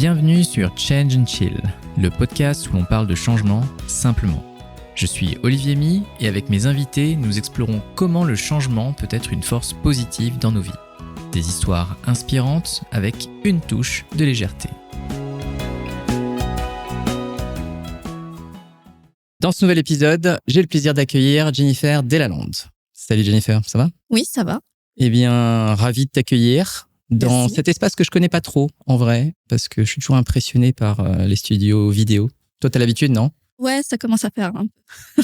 Bienvenue sur Change and Chill, le podcast où l'on parle de changement simplement. Je suis Olivier My et avec mes invités, nous explorons comment le changement peut être une force positive dans nos vies. Des histoires inspirantes avec une touche de légèreté. Dans ce nouvel épisode, j'ai le plaisir d'accueillir Jennifer Delalande. Salut Jennifer, ça va ? Oui, ça va. Eh bien, ravi de t'accueillir dans Merci. cet espace que je connais pas trop, en vrai, parce que je suis toujours impressionné par les studios vidéo. Toi, t'as l'habitude, non ? Ouais, ça commence à faire un peu.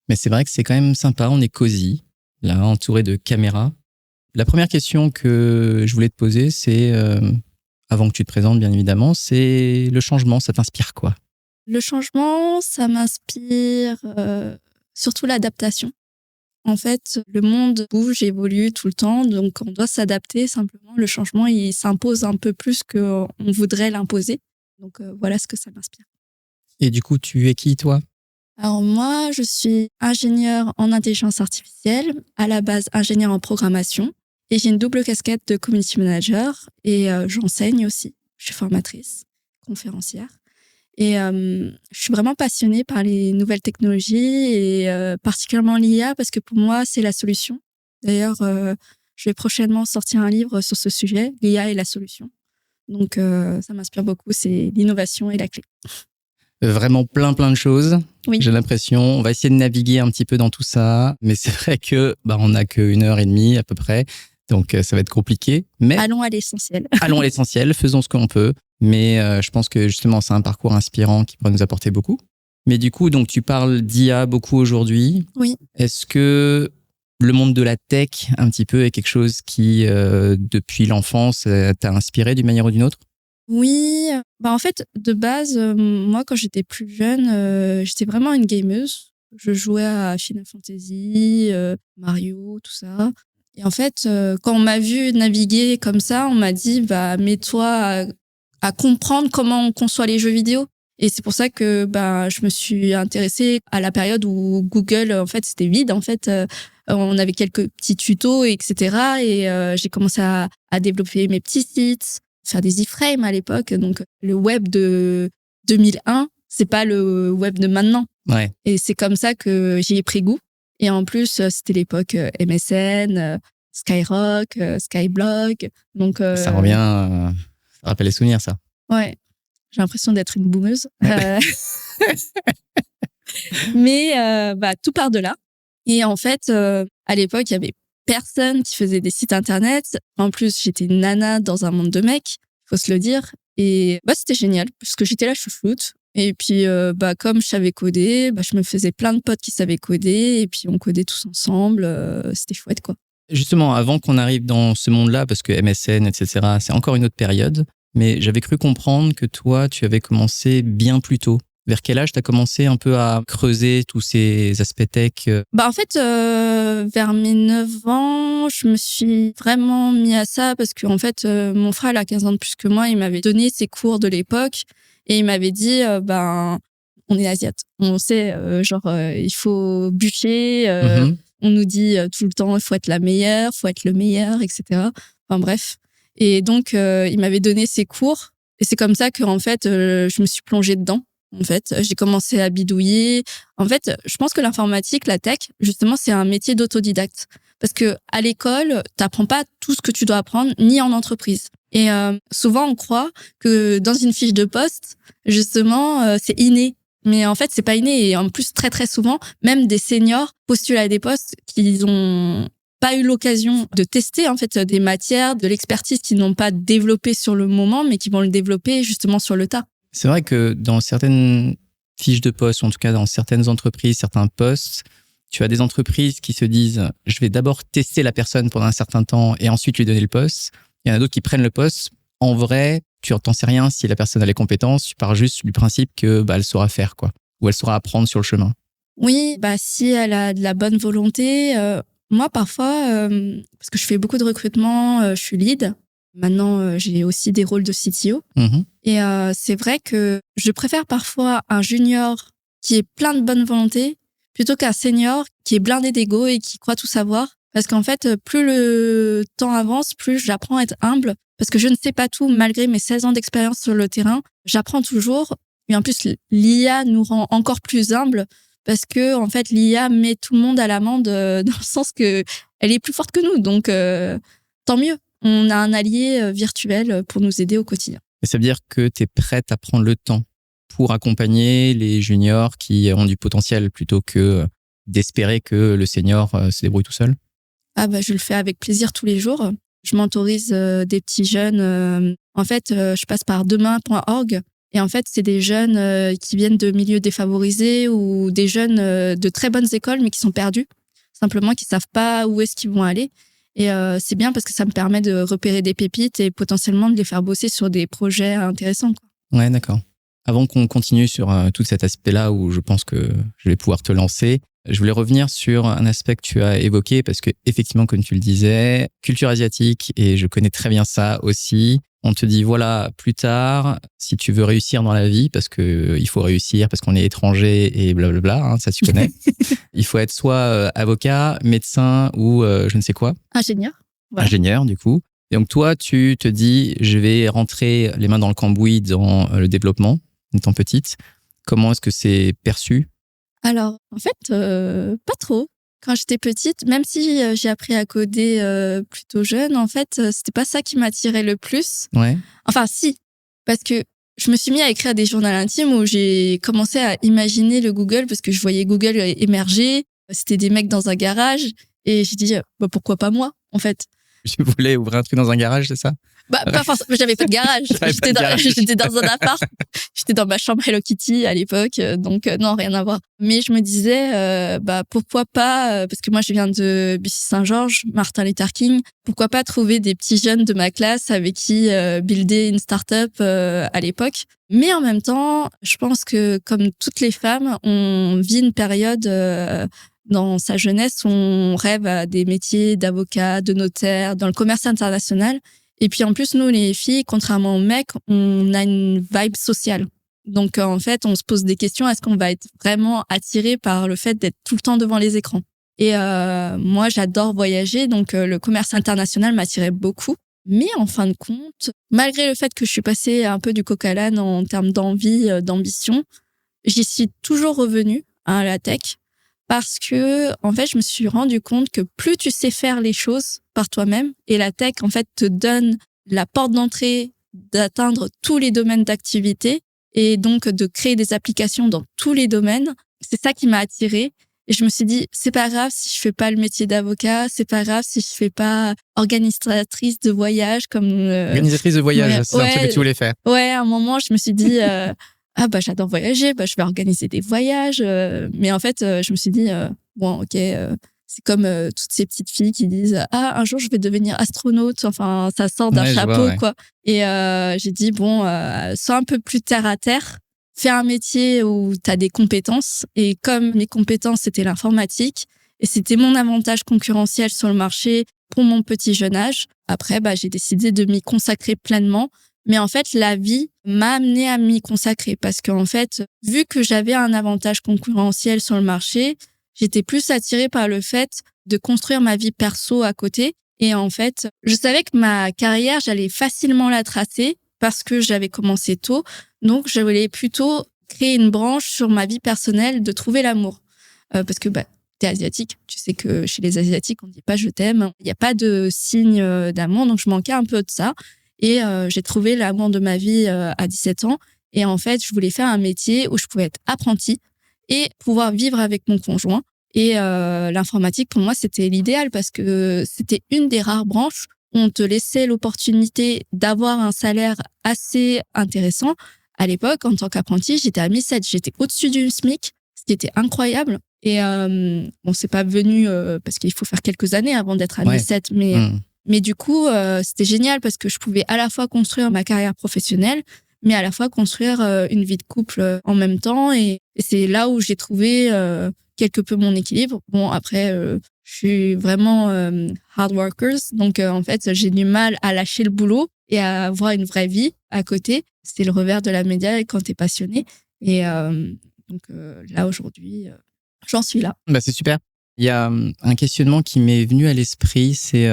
Mais c'est vrai que c'est quand même sympa, on est cosy, là, entouré de caméras. La première question que je voulais te poser, c'est, avant que tu te présentes, bien évidemment, c'est le changement, ça t'inspire quoi ? Le changement, ça m'inspire surtout l'adaptation. En fait, le monde bouge, évolue tout le temps, donc on doit s'adapter simplement. Le changement, il s'impose un peu plus qu'on voudrait l'imposer. Donc voilà ce que ça m'inspire. Et du coup, tu es qui, toi ? Alors moi, je suis ingénieure en intelligence artificielle, à la base ingénieure en programmation, et j'ai une double casquette de community manager, et j'enseigne aussi. Je suis formatrice, conférencière. Et je suis vraiment passionnée par les nouvelles technologies et particulièrement l'IA parce que pour moi, c'est la solution. D'ailleurs, je vais prochainement sortir un livre sur ce sujet, l'IA et la solution. Donc, ça m'inspire beaucoup, c'est l'innovation et la clé. Vraiment plein de choses. Oui. J'ai l'impression. On va essayer de naviguer un petit peu dans tout ça. Mais c'est vrai que on n'a qu'une heure et demie à peu près. Donc, ça va être compliqué. Mais Allons à l'essentiel. allons à l'essentiel, faisons ce qu'on peut. Mais je pense que justement, c'est un parcours inspirant qui pourrait nous apporter beaucoup. Mais du coup, donc tu parles d'IA beaucoup aujourd'hui. Oui. Est-ce que le monde de la tech, un petit peu, est quelque chose qui, depuis l'enfance, t'a inspiré d'une manière ou d'une autre ? Oui, en fait, de base, moi, quand j'étais plus jeune, j'étais vraiment une gameuse. Je jouais à Final Fantasy, Mario, tout ça. Et en fait, quand on m'a vu naviguer comme ça, on m'a dit, mets-toi à comprendre comment on conçoit les jeux vidéo. Et c'est pour ça que je me suis intéressée à la période où Google, en fait, c'était vide. En fait, on avait quelques petits tutos, etc. Et j'ai commencé à développer mes petits sites, faire des iframes à l'époque. Donc, le web de 2001, c'est pas le web de maintenant. Ouais. Et c'est comme ça que j'y ai pris goût. Et en plus, c'était l'époque MSN, Skyrock, Skyblog. Donc, Ça revient, ça rappelle les souvenirs, ça. Ouais. J'ai l'impression d'être une boumeuse. Mais tout part de là. Et en fait, à l'époque, il y avait personne qui faisait des sites internet. En plus, j'étais une nana dans un monde de mecs, faut se le dire. Et c'était génial parce que j'étais la chouchoute. Et puis, comme je savais coder, je me faisais plein de potes qui savaient coder. Et puis, on codait tous ensemble. C'était chouette, quoi. Justement, avant qu'on arrive dans ce monde-là, parce que MSN, etc., c'est encore une autre période, mais j'avais cru comprendre que toi, tu avais commencé bien plus tôt. Vers quel âge tu as commencé un peu à creuser tous ces aspects tech ? En fait, vers mes 9 ans, je me suis vraiment mis à ça parce que en fait, mon frère, il a 15 ans de plus que moi, il m'avait donné ses cours de l'époque et il m'avait dit, on est asiate, on sait, il faut bûcher, on nous dit tout le temps, il faut être la meilleure, faut être le meilleur, etc. Enfin bref. Et donc, il m'avait donné ses cours et c'est comme ça que en fait, je me suis plongée dedans. En fait, j'ai commencé à bidouiller. En fait, je pense que l'informatique, la tech, justement, c'est un métier d'autodidacte. Parce que à l'école, t'apprends pas tout ce que tu dois apprendre, ni en entreprise. Et souvent, on croit que dans une fiche de poste, justement, c'est inné. Mais en fait, c'est pas inné. Et en plus, très très souvent, même des seniors postulent à des postes qu'ils ont pas eu l'occasion de tester, en fait, des matières, de l'expertise qu'ils n'ont pas développée sur le moment, mais qui vont le développer justement sur le tas. C'est vrai que dans certaines fiches de poste, ou en tout cas dans certaines entreprises, certains postes, tu as des entreprises qui se disent « je vais d'abord tester la personne pendant un certain temps et ensuite lui donner le poste ». Il y en a d'autres qui prennent le poste. En vrai, tu n'en sais rien si la personne a les compétences, tu pars juste du principe que elle saura faire, quoi, ou elle saura apprendre sur le chemin. Oui, si elle a de la bonne volonté. Moi, parfois, parce que je fais beaucoup de recrutement, je suis lead. Maintenant, j'ai aussi des rôles de CTO. Et c'est vrai que je préfère parfois un junior qui est plein de bonne volonté plutôt qu'un senior qui est blindé d'ego et qui croit tout savoir. Parce qu'en fait, plus le temps avance, plus j'apprends à être humble parce que je ne sais pas tout malgré mes 16 ans d'expérience sur le terrain. J'apprends toujours. Et en plus, l'IA nous rend encore plus humbles parce que, en fait, l'IA met tout le monde à l'amende dans le sens que elle est plus forte que nous. Donc, tant mieux. On a un allié virtuel pour nous aider au quotidien. Et ça veut dire que tu es prête à prendre le temps pour accompagner les juniors qui ont du potentiel plutôt que d'espérer que le senior se débrouille tout seul? Je le fais avec plaisir tous les jours. Je mentorise des petits jeunes. En fait, je passe par demain.org. Et en fait, c'est des jeunes qui viennent de milieux défavorisés ou des jeunes de très bonnes écoles, mais qui sont perdus. Simplement, qui savent pas où est-ce qu'ils vont aller. Et c'est bien parce que ça me permet de repérer des pépites et potentiellement de les faire bosser sur des projets intéressants, quoi. Ouais, d'accord. Avant qu'on continue sur tout cet aspect-là où je pense que je vais pouvoir te lancer, je voulais revenir sur un aspect que tu as évoqué parce que effectivement, comme tu le disais, culture asiatique, et je connais très bien ça aussi. On te dit, voilà, plus tard, si tu veux réussir dans la vie, parce que il faut réussir, parce qu'on est étranger et blablabla, hein, ça tu connais. Il faut être soit avocat, médecin ou je ne sais quoi. Ingénieur. Voilà. Ingénieur, du coup. Et donc toi, tu te dis, je vais rentrer les mains dans le cambouis dans le développement, étant petite. Comment est-ce que c'est perçu? Alors, en fait, pas trop. Quand j'étais petite, même si j'ai appris à coder plutôt jeune, en fait, c'était pas ça qui m'attirait le plus. Ouais. Enfin, si, parce que je me suis mis à écrire des journaux intimes où j'ai commencé à imaginer le Google parce que je voyais Google émerger. C'était des mecs dans un garage et j'ai dit, pourquoi pas moi, en fait. Tu voulais ouvrir un truc dans un garage, c'est ça? Pas forcément, j'avais pas de garage. J'étais dans un appart. J'étais dans ma chambre Hello Kitty à l'époque. Donc, non, rien à voir. Mais je me disais, pourquoi pas, parce que moi, je viens de Bussy-Saint-Georges, Martin Luther King. Pourquoi pas trouver des petits jeunes de ma classe avec qui builder une start-up à l'époque. Mais en même temps, je pense que comme toutes les femmes, on vit une période dans sa jeunesse, on rêve à des métiers d'avocat, de notaire, dans le commerce international. Et puis en plus, nous, les filles, contrairement aux mecs, on a une vibe sociale. Donc en fait, on se pose des questions. Est-ce qu'on va être vraiment attiré par le fait d'être tout le temps devant les écrans? Et moi, j'adore voyager, donc le commerce international m'attirait beaucoup. Mais en fin de compte, malgré le fait que je suis passée un peu du coq à l'âne en termes d'envie, d'ambition, j'y suis toujours revenue à la tech. Parce que, en fait, je me suis rendu compte que plus tu sais faire les choses par toi-même, et la tech, en fait, te donne la porte d'entrée d'atteindre tous les domaines d'activité et donc de créer des applications dans tous les domaines. C'est ça qui m'a attirée. Et je me suis dit, c'est pas grave si je fais pas le métier d'avocat, c'est pas grave si je fais pas organisatrice de voyage comme... Organisatrice de voyage, c'est un truc que tu voulais faire. Ouais, à un moment, je me suis dit... j'adore voyager, je vais organiser des voyages. Mais en fait, je me suis dit, c'est comme toutes ces petites filles qui disent, un jour, je vais devenir astronaute. Enfin, ça sort d'un chapeau, quoi. Et j'ai dit, sois un peu plus terre à terre. Fais un métier où tu as des compétences. Et comme mes compétences, c'était l'informatique, et c'était mon avantage concurrentiel sur le marché pour mon petit jeune âge. Après, j'ai décidé de m'y consacrer pleinement. Mais en fait, la vie m'a amenée à m'y consacrer parce qu'en fait, vu que j'avais un avantage concurrentiel sur le marché, j'étais plus attirée par le fait de construire ma vie perso à côté. Et en fait, je savais que ma carrière, j'allais facilement la tracer parce que j'avais commencé tôt. Donc, je voulais plutôt créer une branche sur ma vie personnelle de trouver l'amour. Parce que t'es asiatique, tu sais que chez les Asiatiques, on dit pas « je t'aime ». Il n'y a pas de signe d'amour, donc je manquais un peu de ça. Et j'ai trouvé l'amour de ma vie à 17 ans. Et en fait, je voulais faire un métier où je pouvais être apprentie et pouvoir vivre avec mon conjoint. Et l'informatique, pour moi, c'était l'idéal parce que c'était une des rares branches où on te laissait l'opportunité d'avoir un salaire assez intéressant. À l'époque, en tant qu'apprenti, j'étais à 1007. J'étais au-dessus du SMIC, ce qui était incroyable. Et c'est pas venu parce qu'il faut faire quelques années avant d'être à 1007, mais du coup, c'était génial parce que je pouvais à la fois construire ma carrière professionnelle, mais à la fois construire une vie de couple en même temps. Et c'est là où j'ai trouvé quelque peu mon équilibre. Bon, après, je suis vraiment hard workers. Donc, en fait, j'ai du mal à lâcher le boulot et à avoir une vraie vie à côté. C'est le revers de la médaille quand t'es passionné. Et donc, là, aujourd'hui, j'en suis là. C'est super. Il y a un questionnement qui m'est venu à l'esprit, c'est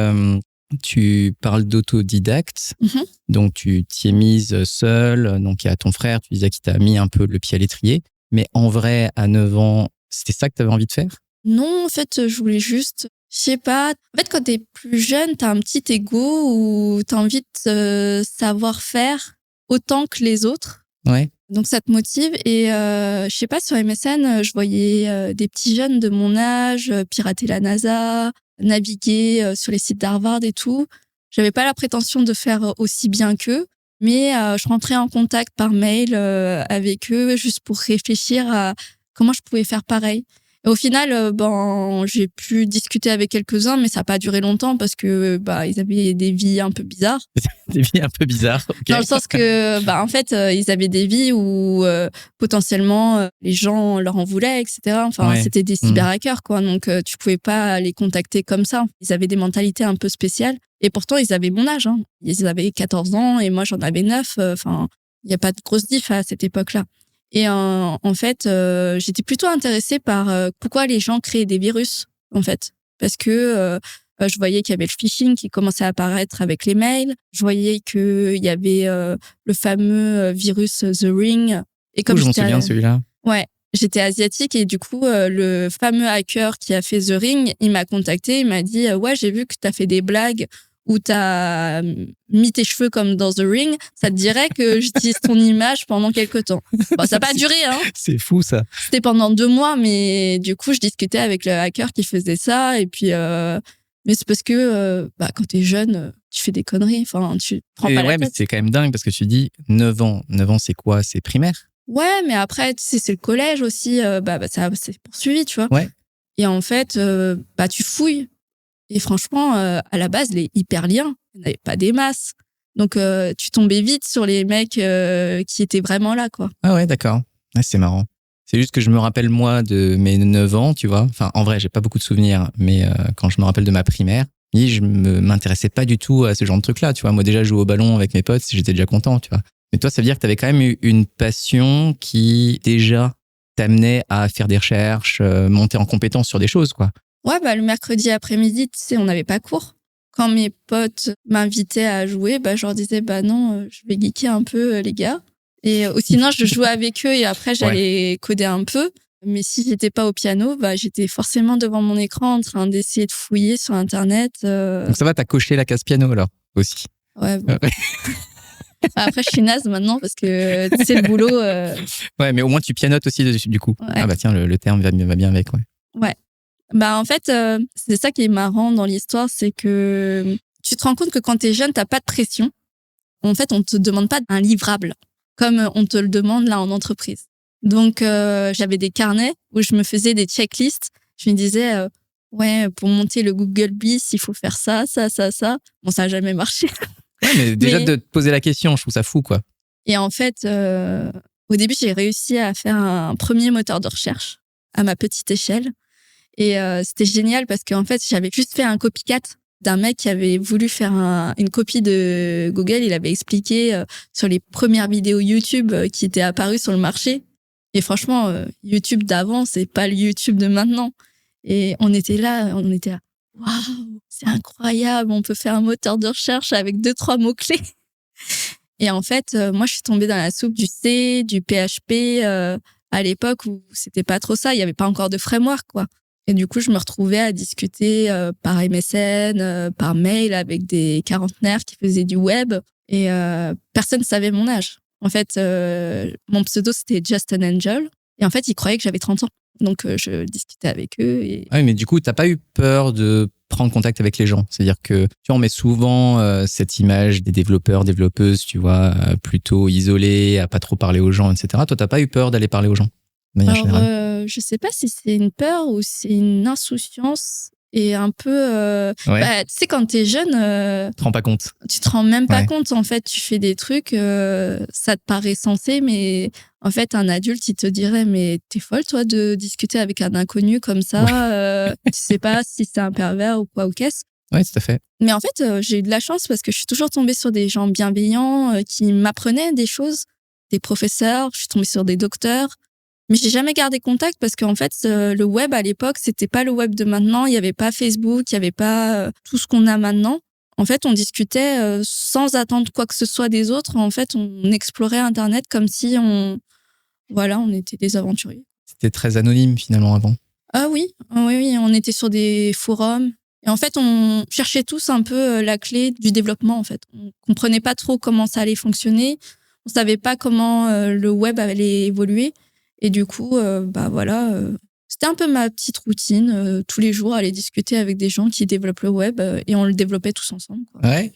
Tu parles d'autodidacte, Mhm. donc tu t'y es mise seule, donc il y a ton frère, tu disais qu'il t'a mis un peu le pied à l'étrier. Mais en vrai, à 9 ans, c'était ça que tu avais envie de faire? Non, en fait, je voulais juste, je sais pas. En fait, quand t'es plus jeune, t'as un petit ego où t'as envie de savoir faire autant que les autres. Ouais. Donc ça te motive et je sais pas, sur MSN, je voyais des petits jeunes de mon âge pirater la NASA, naviguer sur les sites d'Harvard et tout. J'avais pas la prétention de faire aussi bien qu'eux, mais je rentrais en contact par mail avec eux juste pour réfléchir à comment je pouvais faire pareil. Et au final, j'ai pu discuter avec quelques-uns, mais ça a pas duré longtemps parce que ils avaient des vies un peu bizarres. Des vies un peu bizarres. Ok. Dans le sens que, en fait, ils avaient des vies où potentiellement les gens leur en voulaient, etc. Enfin, Ouais. c'était des cyberhackers, quoi. Donc, tu pouvais pas les contacter comme ça. Ils avaient des mentalités un peu spéciales. Et pourtant, ils avaient mon âge. Hein. Ils avaient 14 ans et moi, j'en avais 9. Enfin, il n'y a pas de grosse diff à cette époque-là. Et en fait, j'étais plutôt intéressée par pourquoi les gens créaient des virus, en fait. Parce que je voyais qu'il y avait le phishing qui commençait à apparaître avec les mails. Je voyais qu'il y avait le fameux virus The Ring. Et comme Je m'en souviens de celui-là. Ouais, j'étais asiatique et du coup, le fameux hacker qui a fait The Ring, il m'a contacté, il m'a dit ouais, j'ai vu que t'as fait des blagues où t'as mis tes cheveux comme dans The Ring. Ça te dirait que j'utilise ton image pendant quelques temps. Bon, ça n'a pas duré, hein. C'est fou, ça. C'était pendant 2 mois, mais du coup, je discutais avec le hacker qui faisait ça et puis. Mais c'est parce que quand t'es jeune, tu fais des conneries. Enfin, tu prends pas la Ouais, mais tête. c'est quand même dingue parce que tu dis 9 ans. 9 ans, c'est quoi? C'est primaire? Ouais, mais après, tu sais, c'est le collège aussi. Ça s'est poursuivi, tu vois. Ouais. Et en fait, tu fouilles. Et franchement, à la base, les hyperliens, il n'y en avait pas des masses. Donc, tu tombais vite sur les mecs qui étaient vraiment là, quoi. Ah ouais, d'accord. Ouais, c'est marrant. C'est juste que je me rappelle, moi, de mes 9 ans, tu vois. Enfin, en vrai, j'ai pas beaucoup de souvenirs, mais quand je me rappelle de ma primaire, je m'intéressais pas du tout à ce genre de truc-là, tu vois. Moi, déjà, jouer au ballon avec mes potes, j'étais déjà content, tu vois. Mais toi, ça veut dire que tu avais quand même eu une passion qui, déjà, t'amenait à faire des recherches, monter en compétence sur des choses, quoi. Ouais, le mercredi après-midi, tu sais, on n'avait pas cours. Quand mes potes m'invitaient à jouer, je leur disais, non, je vais geeker un peu, les gars. Et sinon, je jouais avec eux et après, j'allais coder un peu. Mais si j'étais pas au piano, j'étais forcément devant mon écran en train d'essayer de fouiller sur Internet. Donc ça va, t'as coché la case piano, alors, aussi. Ouais, bon. Après, je suis naze maintenant parce que tu sais, le boulot. Ouais, mais au moins tu pianotes aussi dessus, du coup. Ouais. Ah tiens, le terme va bien avec, ouais. Ouais. En fait, c'est ça qui est marrant dans l'histoire, c'est que tu te rends compte que quand t'es jeune, t'as pas de pression. En fait, on te demande pas un livrable comme on te le demande là en entreprise. Donc, j'avais des carnets où je me faisais des checklists. Je me disais, ouais, pour monter le Google Bis, il faut faire ça, ça, ça, ça. Bon, ça a jamais marché. Ouais, mais déjà de te poser la question, je trouve ça fou, quoi. Et en fait, au début, j'ai réussi à faire un premier moteur de recherche à ma petite échelle. Et c'était génial parce qu'en fait, j'avais juste fait un copycat d'un mec qui avait voulu faire une copie de Google. Il avait expliqué sur les premières vidéos YouTube qui étaient apparues sur le marché. Et franchement, YouTube d'avant, c'est pas le YouTube de maintenant. Et on était là, waouh, c'est incroyable, on peut faire un moteur de recherche avec 2-3 mots-clés. Et en fait, moi, je suis tombée dans la soupe du C, du PHP, à l'époque où c'était pas trop ça. Il y avait pas encore de framework, quoi. Et du coup, je me retrouvais à discuter par MSN, par mail avec des quarantenaires qui faisaient du web. Et personne ne savait mon âge. En fait, mon pseudo, c'était Just an Angel. Et en fait, ils croyaient que j'avais 30 ans. Donc, je discutais avec eux. Et... Oui, mais du coup, t'as pas eu peur de prendre contact avec les gens? C'est-à-dire que, tu vois, on met souvent cette image des développeurs, développeuses, tu vois, plutôt isolés, à pas trop parler aux gens, etc. Toi, t'as pas eu peur d'aller parler aux gens, de manière générale? Je sais pas si c'est une peur ou c'est une insouciance et un peu... tu sais, quand t'es jeune... Tu te rends pas compte. Tu te rends même pas compte, en fait. Tu fais des trucs, ça te paraît sensé, mais en fait, un adulte, il te dirait, mais t'es folle, toi, de discuter avec un inconnu comme ça. Tu sais pas si c'est un pervers ou quoi ou qu'est-ce. Oui, tout à fait. Mais en fait, j'ai eu de la chance parce que je suis toujours tombée sur des gens bienveillants qui m'apprenaient des choses, des professeurs, je suis tombée sur des docteurs. Mais j'ai jamais gardé contact parce qu'en fait, le web à l'époque, c'était pas le web de maintenant. Il y avait pas Facebook, il y avait pas tout ce qu'on a maintenant. En fait, on discutait sans attendre quoi que ce soit des autres. En fait, on explorait Internet comme si on était des aventuriers. C'était très anonyme finalement avant. Ah oui, on était sur des forums. Et en fait, on cherchait tous un peu la clé du développement, en fait. On comprenait pas trop comment ça allait fonctionner. On savait pas comment le web allait évoluer. Et du coup, c'était un peu ma petite routine. Tous les jours, aller discuter avec des gens qui développent le web et on le développait tous ensemble, quoi. Ouais.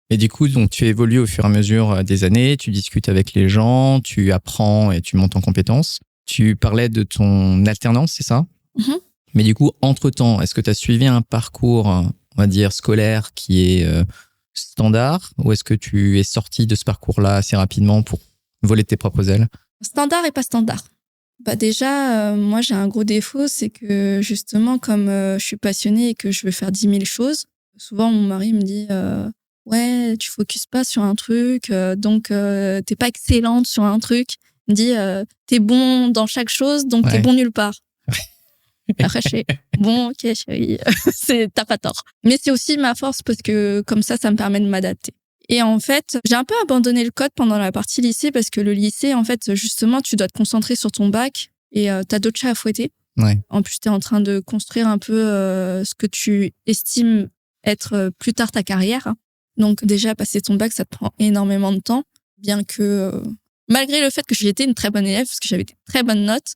Et du coup, donc, tu évolues au fur et à mesure des années, tu discutes avec les gens, tu apprends et tu montes en compétences. Tu parlais de ton alternance, c'est ça? Mm-hmm. Mais du coup, entre-temps, est-ce que tu as suivi un parcours, on va dire, scolaire qui est standard, ou est-ce que tu es sorti de ce parcours-là assez rapidement pour voler de tes propres ailes? Standard et pas standard. Déjà, moi, j'ai un gros défaut, c'est que justement, comme je suis passionnée et que je veux faire 10 000 choses, souvent mon mari me dit ouais, tu focuses pas sur un truc, donc t'es pas excellente sur un truc. Il me dit t'es bon dans chaque chose, donc t'es bon nulle part. Après, je fais bon, ok, chérie, t'as pas tort. Mais c'est aussi ma force parce que comme ça me permet de m'adapter. Et en fait, j'ai un peu abandonné le code pendant la partie lycée parce que le lycée, en fait, justement, tu dois te concentrer sur ton bac et t'as d'autres chats à fouetter. Ouais. En plus, t'es en train de construire un peu ce que tu estimes être plus tard ta carrière. Donc déjà, passer ton bac, ça te prend énormément de temps. Bien que, malgré le fait que j'étais une très bonne élève, parce que j'avais des très bonnes notes,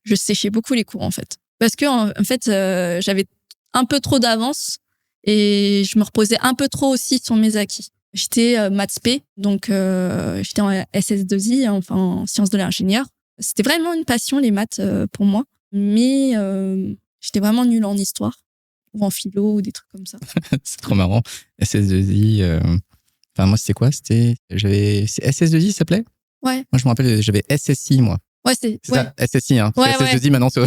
je séchais beaucoup les cours, en fait. Parce que, en fait, j'avais un peu trop d'avance et je me reposais un peu trop aussi sur mes acquis. J'étais maths P, donc j'étais en SS2I, enfin en sciences de l'ingénieur. C'était vraiment une passion, les maths, pour moi. Mais j'étais vraiment nulle en histoire ou en philo ou des trucs comme ça. C'est trop marrant. SS2I, enfin moi c'était quoi? J'avais SS2I, ça s'appelait? Ouais. Moi je me rappelle, j'avais SSI moi. Ouais, c'est ça, SSI, hein. Ouais, SS2I maintenant c'est non,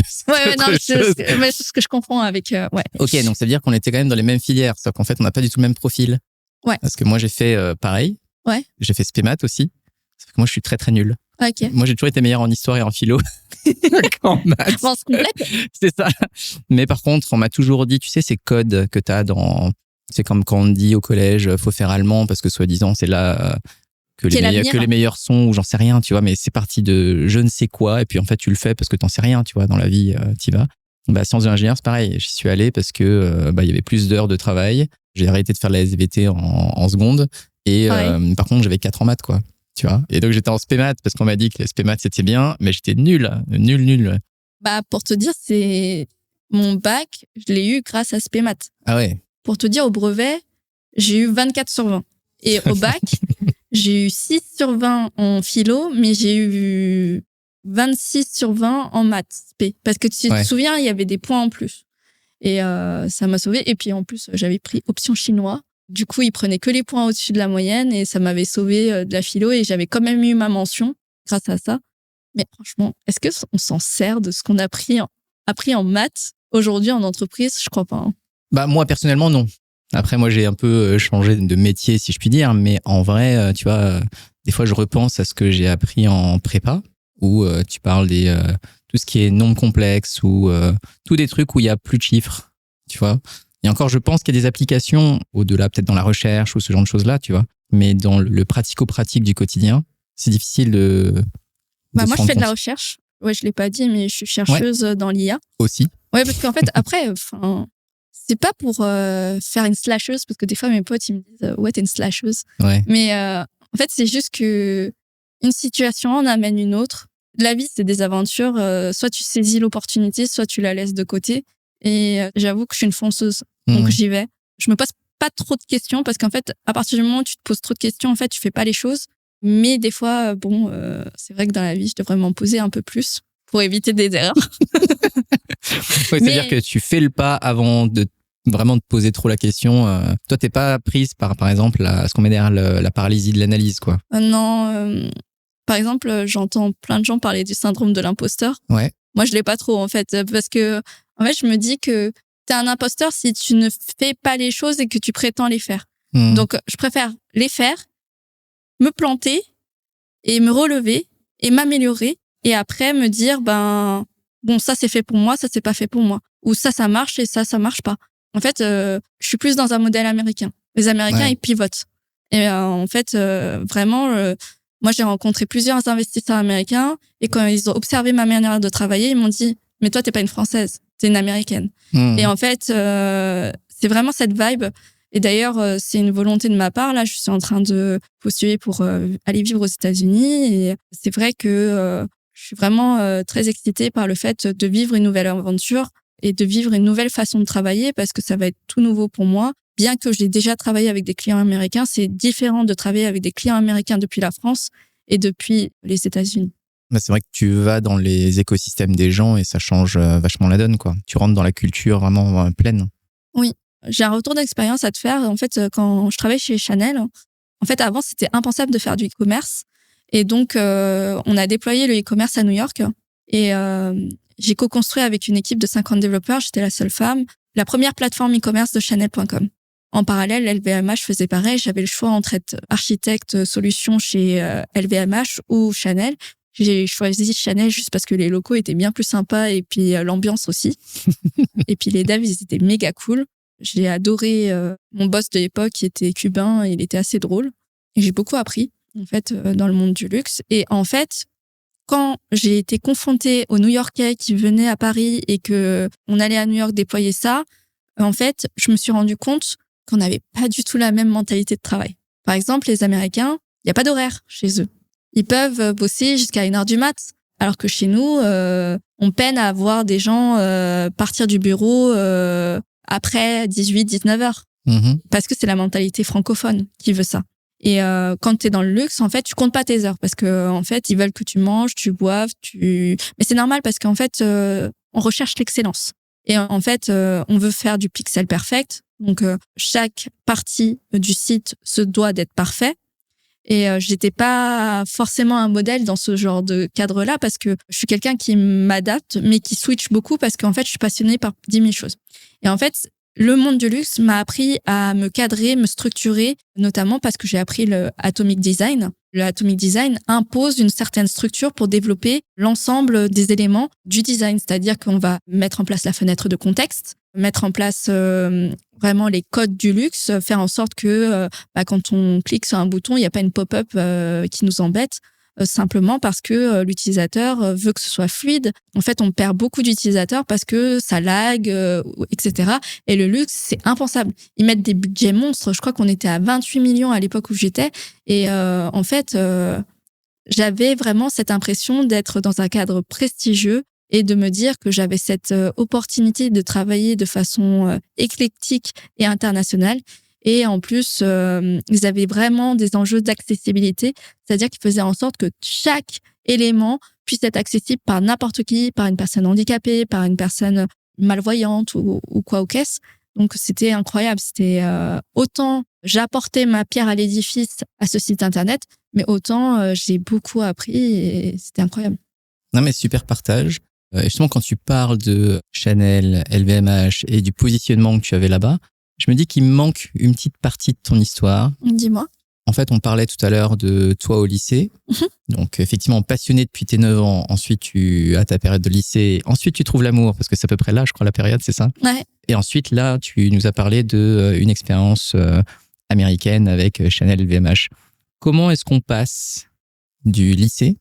chose. c'est ce que je confonds avec ouais. Ok, donc ça veut dire qu'on était quand même dans les mêmes filières, sauf qu'en fait on n'a pas du tout le même profil. Ouais. Parce que moi j'ai fait pareil. Ouais. J'ai fait spé maths aussi. Sauf que moi je suis très très nul. Ok. Moi j'ai toujours été meilleur en histoire et en philo qu'en maths. Bon, c'est complète. C'est ça. Mais par contre, on m'a toujours dit, tu sais, ces codes que t'as dans, c'est comme quand on dit au collège, faut faire allemand parce que soi-disant c'est là que les meilleurs sont, ou j'en sais rien, tu vois, mais c'est parti de je ne sais quoi, et puis en fait tu le fais parce que t'en sais rien, tu vois, dans la vie, t'y vas. Bah, sciences de l'ingénieur, c'est pareil. J'y suis allé parce que il y avait plus d'heures de travail. J'ai arrêté de faire la SVT en seconde. Et par contre, j'avais 4 en maths, quoi. Tu vois. Et donc, j'étais en spé maths parce qu'on m'a dit que la spé maths, c'était bien, mais j'étais nul. Bah, pour te dire, c'est mon bac, je l'ai eu grâce à spé maths. Ah ouais. Pour te dire, au brevet, j'ai eu 24 sur 20. Et au bac, j'ai eu 6 sur 20 en philo, mais j'ai eu 26 sur 20 en maths. Parce que tu te souviens, il y avait des points en plus. Et ça m'a sauvé. Et puis en plus, j'avais pris option chinois. Du coup, ils prenaient que les points au-dessus de la moyenne et ça m'avait sauvé de la philo et j'avais quand même eu ma mention grâce à ça. Mais franchement, est-ce qu'on s'en sert de ce qu'on a appris en maths aujourd'hui en entreprise? Je crois pas. Hein. Bah, moi, personnellement, non. Après, moi, j'ai un peu changé de métier, si je puis dire. Mais en vrai, tu vois, des fois, je repense à ce que j'ai appris en prépa, où tu parles tout ce qui est nombres complexes ou tous des trucs où il y a plus de chiffres, tu vois. Et encore, je pense qu'il y a des applications au-delà, peut-être dans la recherche ou ce genre de choses-là, tu vois. Mais dans le pratico-pratique du quotidien, c'est difficile de moi, je fais de la recherche. Ouais, je l'ai pas dit, mais je suis chercheuse dans l'IA. Aussi. Ouais, parce qu'en fait, après, c'est pas pour faire une slasheuse, parce que des fois, mes potes, ils me disent ouais, t'es une slasheuse. Ouais. Mais en fait, c'est juste que une situation en amène une autre. La vie, c'est des aventures. Soit tu saisis l'opportunité, soit tu la laisses de côté. Et j'avoue que je suis une fonceuse. Donc, j'y vais. Je me pose pas trop de questions parce qu'en fait, à partir du moment où tu te poses trop de questions, en fait, tu fais pas les choses. Mais des fois, c'est vrai que dans la vie, je devrais m'en poser un peu plus pour éviter des erreurs. C'est-à-dire que tu fais le pas avant de vraiment te poser trop la question. Toi, t'es pas prise par exemple, ce qu'on met derrière la paralysie de l'analyse, quoi. Non. Par exemple, j'entends plein de gens parler du syndrome de l'imposteur. Ouais. Moi, je l'ai pas trop, en fait, parce que, en fait, je me dis que t'es un imposteur si tu ne fais pas les choses et que tu prétends les faire. Donc, je préfère les faire, me planter et me relever et m'améliorer et après me dire, bon, ça c'est fait pour moi, ça c'est pas fait pour moi. Ou ça marche et ça marche pas. En fait, je suis plus dans un modèle américain. Les Américains, ils pivotent. Et en fait, vraiment, moi, j'ai rencontré plusieurs investisseurs américains et quand ils ont observé ma manière de travailler, ils m'ont dit « Mais toi, t'es pas une Française, t'es une Américaine. » Et en fait, c'est vraiment cette vibe. Et d'ailleurs, c'est une volonté de ma part. Là, je suis en train de postuler pour aller vivre aux États-Unis. Et c'est vrai que je suis vraiment très excitée par le fait de vivre une nouvelle aventure et de vivre une nouvelle façon de travailler parce que ça va être tout nouveau pour moi. Bien que j'ai déjà travaillé avec des clients américains, c'est différent de travailler avec des clients américains depuis la France et depuis les États-Unis. C'est vrai que tu vas dans les écosystèmes des gens et ça change vachement la donne, quoi. Tu rentres dans la culture vraiment pleine. Oui. J'ai un retour d'expérience à te faire. En fait, quand je travaillais chez Chanel, en fait, avant, c'était impensable de faire du e-commerce. Et donc, on a déployé le e-commerce à New York. Et j'ai co-construit avec une équipe de 50 développeurs, j'étais la seule femme, la première plateforme e-commerce de Chanel.com. En parallèle, LVMH faisait pareil. J'avais le choix entre être architecte solution chez LVMH ou Chanel. J'ai choisi Chanel juste parce que les locaux étaient bien plus sympas et puis l'ambiance aussi. Et puis les devs, ils étaient méga cool. J'ai adoré mon boss de l'époque qui était cubain, il était assez drôle. Et j'ai beaucoup appris, en fait, dans le monde du luxe. Et en fait, quand j'ai été confrontée aux New-Yorkais qui venaient à Paris et que on allait à New York déployer ça, en fait, je me suis rendu compte qu'on n'avait pas du tout la même mentalité de travail. Par exemple, les Américains, il n'y a pas d'horaire chez eux. Ils peuvent bosser jusqu'à 1h du mat. Alors que chez nous, on peine à voir des gens partir du bureau après 18-19 heures. Parce que c'est la mentalité francophone qui veut ça. Et quand tu es dans le luxe, en fait, tu comptes pas tes heures parce que en fait, ils veulent que tu manges, tu boives, mais c'est normal parce qu'en fait, on recherche l'excellence. Et en fait, on veut faire du pixel perfect. Donc chaque partie du site se doit d'être parfait. Et j'étais pas forcément un modèle dans ce genre de cadre-là parce que je suis quelqu'un qui m'adapte mais qui switch beaucoup parce qu'en fait, je suis passionnée par 10 000 choses. Et en fait, le monde du luxe m'a appris à me cadrer, me structurer, notamment parce que j'ai appris le Atomic Design. Le Atomic Design impose une certaine structure pour développer l'ensemble des éléments du design. C'est-à-dire qu'on va mettre en place la fenêtre de contexte, mettre en place vraiment les codes du luxe, faire en sorte que quand on clique sur un bouton, il n'y a pas une pop-up qui nous embête. Simplement parce que l'utilisateur veut que ce soit fluide. En fait, on perd beaucoup d'utilisateurs parce que ça lag, etc. Et le luxe, c'est impensable. Ils mettent des budgets monstres. Je crois qu'on était à 28 millions à l'époque où j'étais. Et en fait, j'avais vraiment cette impression d'être dans un cadre prestigieux et de me dire que j'avais cette opportunité de travailler de façon éclectique et internationale. Et en plus, ils avaient vraiment des enjeux d'accessibilité, c'est-à-dire qu'ils faisaient en sorte que chaque élément puisse être accessible par n'importe qui, par une personne handicapée, par une personne malvoyante ou quoi au caisse. Donc, c'était incroyable. C'était autant j'apportais ma pierre à l'édifice à ce site internet, mais autant j'ai beaucoup appris et c'était incroyable. Non, mais super partage. Justement, quand tu parles de Chanel, LVMH et du positionnement que tu avais là-bas, je me dis qu'il me manque une petite partie de ton histoire. Dis-moi. En fait, on parlait tout à l'heure de toi au lycée. Donc, effectivement, passionné depuis tes 9 ans. Ensuite, tu as ta période de lycée. Ensuite, tu trouves l'amour, parce que c'est à peu près là, je crois, la période, c'est ça? Ouais. Et ensuite, là, tu nous as parlé d'une expérience américaine avec Chanel LVMH. Comment est-ce qu'on passe du lycée,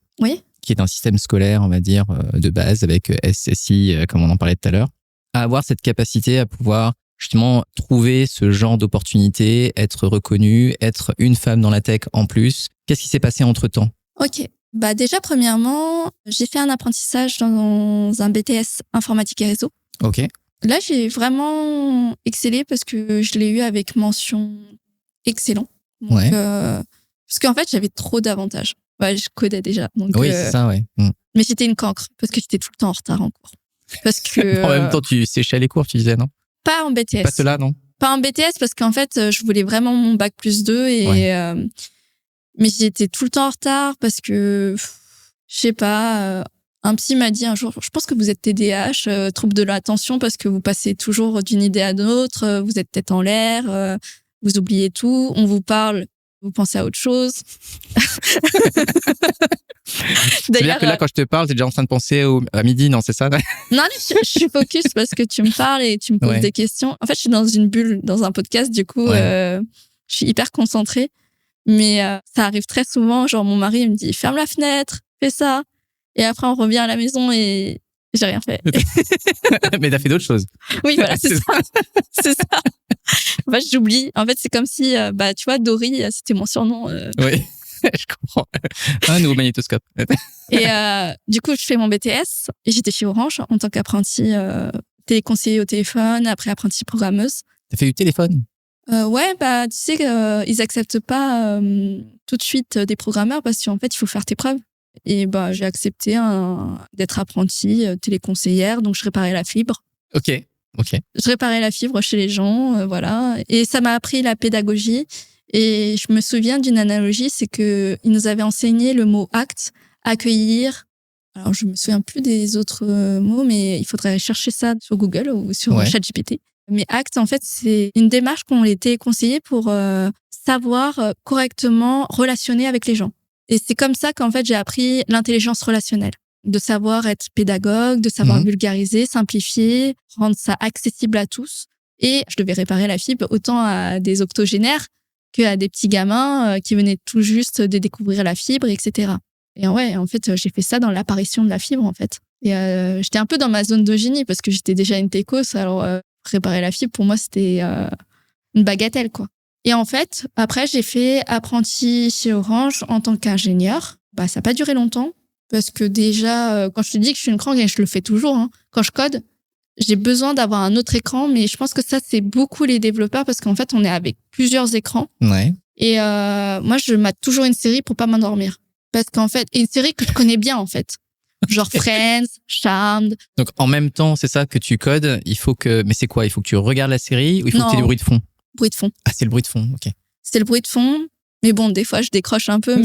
qui est un système scolaire, on va dire, de base, avec SSI, comme on en parlait tout à l'heure, à avoir cette capacité à pouvoir justement trouver ce genre d'opportunité, être reconnue, être une femme dans la tech en plus? Qu'est-ce qui s'est passé entre-temps? Ok. Déjà, premièrement, j'ai fait un apprentissage dans un BTS informatique et réseau. Ok. Là, j'ai vraiment excellé parce que je l'ai eu avec mention excellent. Donc, ouais. Parce qu'en fait, j'avais trop d'avantages. Ouais, je codais déjà. Donc, oui, c'est ça, ouais. Mais j'étais une cancre parce que j'étais tout le temps en retard en cours. Parce que en même temps, tu séchais les cours, tu disais, non? Pas en BTS. Pas cela, non? Pas en BTS parce qu'en fait, je voulais vraiment mon bac plus 2 et mais j'étais tout le temps en retard parce que je sais pas, un psy m'a dit un jour, je pense que vous êtes TDAH, trouble de l'attention parce que vous passez toujours d'une idée à l'autre, vous êtes tête en l'air, vous oubliez tout, on vous parle, vous pensez à autre chose. C'est-à-dire que là, quand je te parle, t'es déjà en train de penser à midi, non, c'est ça? Non, je suis focus parce que tu me parles et tu me poses des questions. En fait, je suis dans une bulle, dans un podcast, du coup, je suis hyper concentrée. Mais ça arrive très souvent, genre mon mari il me dit ferme la fenêtre, fais ça. Et après on revient à la maison et j'ai rien fait. Mais t'as fait d'autres choses. Oui, voilà, c'est ça. C'est ça. En fait, j'oublie. En fait, c'est comme si, tu vois, Dory, c'était mon surnom. Oui, je comprends. Un nouveau magnétoscope. Et du coup, je fais mon BTS et j'étais chez Orange en tant qu'apprenti téléconseiller au téléphone, après apprenti programmeuse. T'as fait du téléphone? Ouais, tu sais, ils acceptent pas tout de suite des programmeurs parce qu'en fait, il faut faire tes preuves. Et j'ai accepté d'être apprentie téléconseillère, donc je réparais la fibre. Ok. Je réparais la fibre chez les gens, voilà. Et ça m'a appris la pédagogie. Et je me souviens d'une analogie, c'est que ils nous avaient enseigné le mot acte, accueillir. Alors, je me souviens plus des autres mots, mais il faudrait chercher ça sur Google ou sur ChatGPT. Mais ACT, en fait, c'est une démarche qu'ont les téléconseillers pour savoir correctement relationner avec les gens. Et c'est comme ça qu'en fait, j'ai appris l'intelligence relationnelle. De savoir être pédagogue, de savoir vulgariser, simplifier, rendre ça accessible à tous. Et je devais réparer la fibre autant à des octogénaires qu'à des petits gamins qui venaient tout juste de découvrir la fibre, etc. Et ouais, en fait, j'ai fait ça dans l'apparition de la fibre, en fait. Et j'étais un peu dans ma zone de génie parce que j'étais déjà une técos, alors réparer la fibre, pour moi, c'était une bagatelle, quoi. Et en fait, après, j'ai fait apprenti chez Orange en tant qu'ingénieur. Ça n'a pas duré longtemps parce que déjà, quand je te dis que je suis une cranque, et je le fais toujours, hein, quand je code, j'ai besoin d'avoir un autre écran, mais je pense que ça, c'est beaucoup les développeurs parce qu'en fait, on est avec plusieurs écrans. Ouais. Et moi, je mate toujours une série pour pas m'endormir. Parce qu'en fait, une série que je connais bien, en fait. Genre Friends, Charmed. Donc, en même temps, c'est ça que tu codes. Mais c'est quoi? Il faut que tu regardes la série ou il faut que tu aies des bruits de fond? Bruit de fond. Ah, c'est le bruit de fond, ok. C'est le bruit de fond. Mais bon, des fois, je décroche un peu.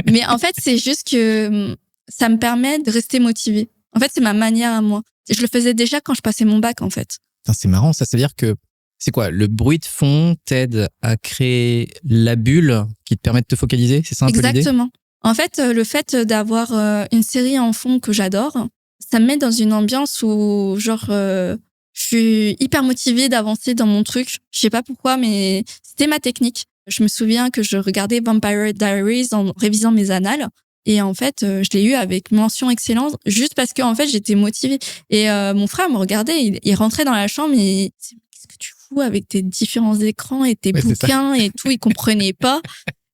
Mais en fait, c'est juste que ça me permet de rester motivée. En fait, c'est ma manière à moi. Je le faisais déjà quand je passais mon bac, en fait. Putain, c'est marrant, ça. C'est-à-dire que, c'est quoi? Le bruit de fond t'aide à créer la bulle qui te permet de te focaliser? C'est ça un peu l'idée? Exactement. En fait, le fait d'avoir une série en fond que j'adore, ça me met dans une ambiance où, genre, je suis hyper motivée d'avancer dans mon truc. Je sais pas pourquoi, mais c'était ma technique. Je me souviens que je regardais Vampire Diaries en révisant mes annales. Et en fait, je l'ai eu avec mention excellente juste parce que, en fait, j'étais motivée. Et mon frère me regardait, il rentrait dans la chambre et qu'est-ce que tu fous avec tes différents écrans et tes bouquins et tout, il comprenait pas.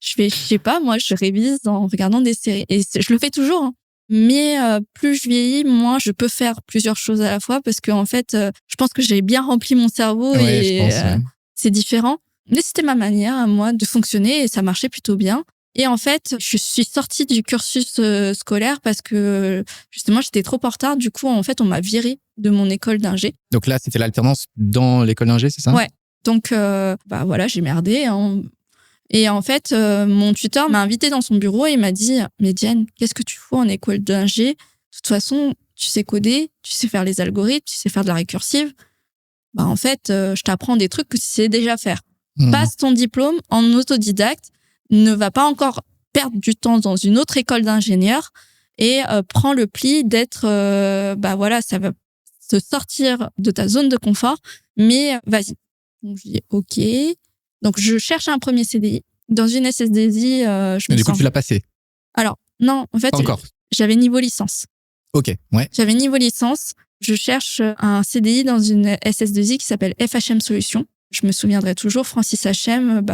Je sais pas, moi, je révise en regardant des séries. Et je le fais toujours, hein. Mais plus je vieillis, moins je peux faire plusieurs choses à la fois parce que en fait, je pense que j'ai bien rempli mon cerveau et c'est différent. Mais c'était ma manière à moi de fonctionner et ça marchait plutôt bien. Et en fait, je suis sortie du cursus scolaire parce que justement, j'étais trop en retard. Du coup, en fait, on m'a virée de mon école d'ingé. Donc là, c'était l'alternance dans l'école d'ingé, c'est ça? Ouais. Donc, voilà, j'ai merdé, hein. Et en fait, mon tuteur m'a invité dans son bureau et il m'a dit « Mais Diane, qu'est-ce que tu fous en école d'ingé? De toute façon, tu sais coder, tu sais faire les algorithmes, tu sais faire de la récursive. En fait, je t'apprends des trucs que tu sais déjà faire. Passe ton diplôme en autodidacte, ne va pas encore perdre du temps dans une autre école d'ingénieur et prends le pli d'être... voilà, ça va te sortir de ta zone de confort, mais vas-y. » Donc, je dis « Ok. » Donc, je cherche un premier CDI. Dans une SS2I, Mais du coup, tu l'as passé? Alors, non, en fait, encore. J'avais niveau licence. Ok, ouais. J'avais niveau licence. Je cherche un CDI dans une SS2I qui s'appelle FHM Solutions. Je me souviendrai toujours, Francis HM,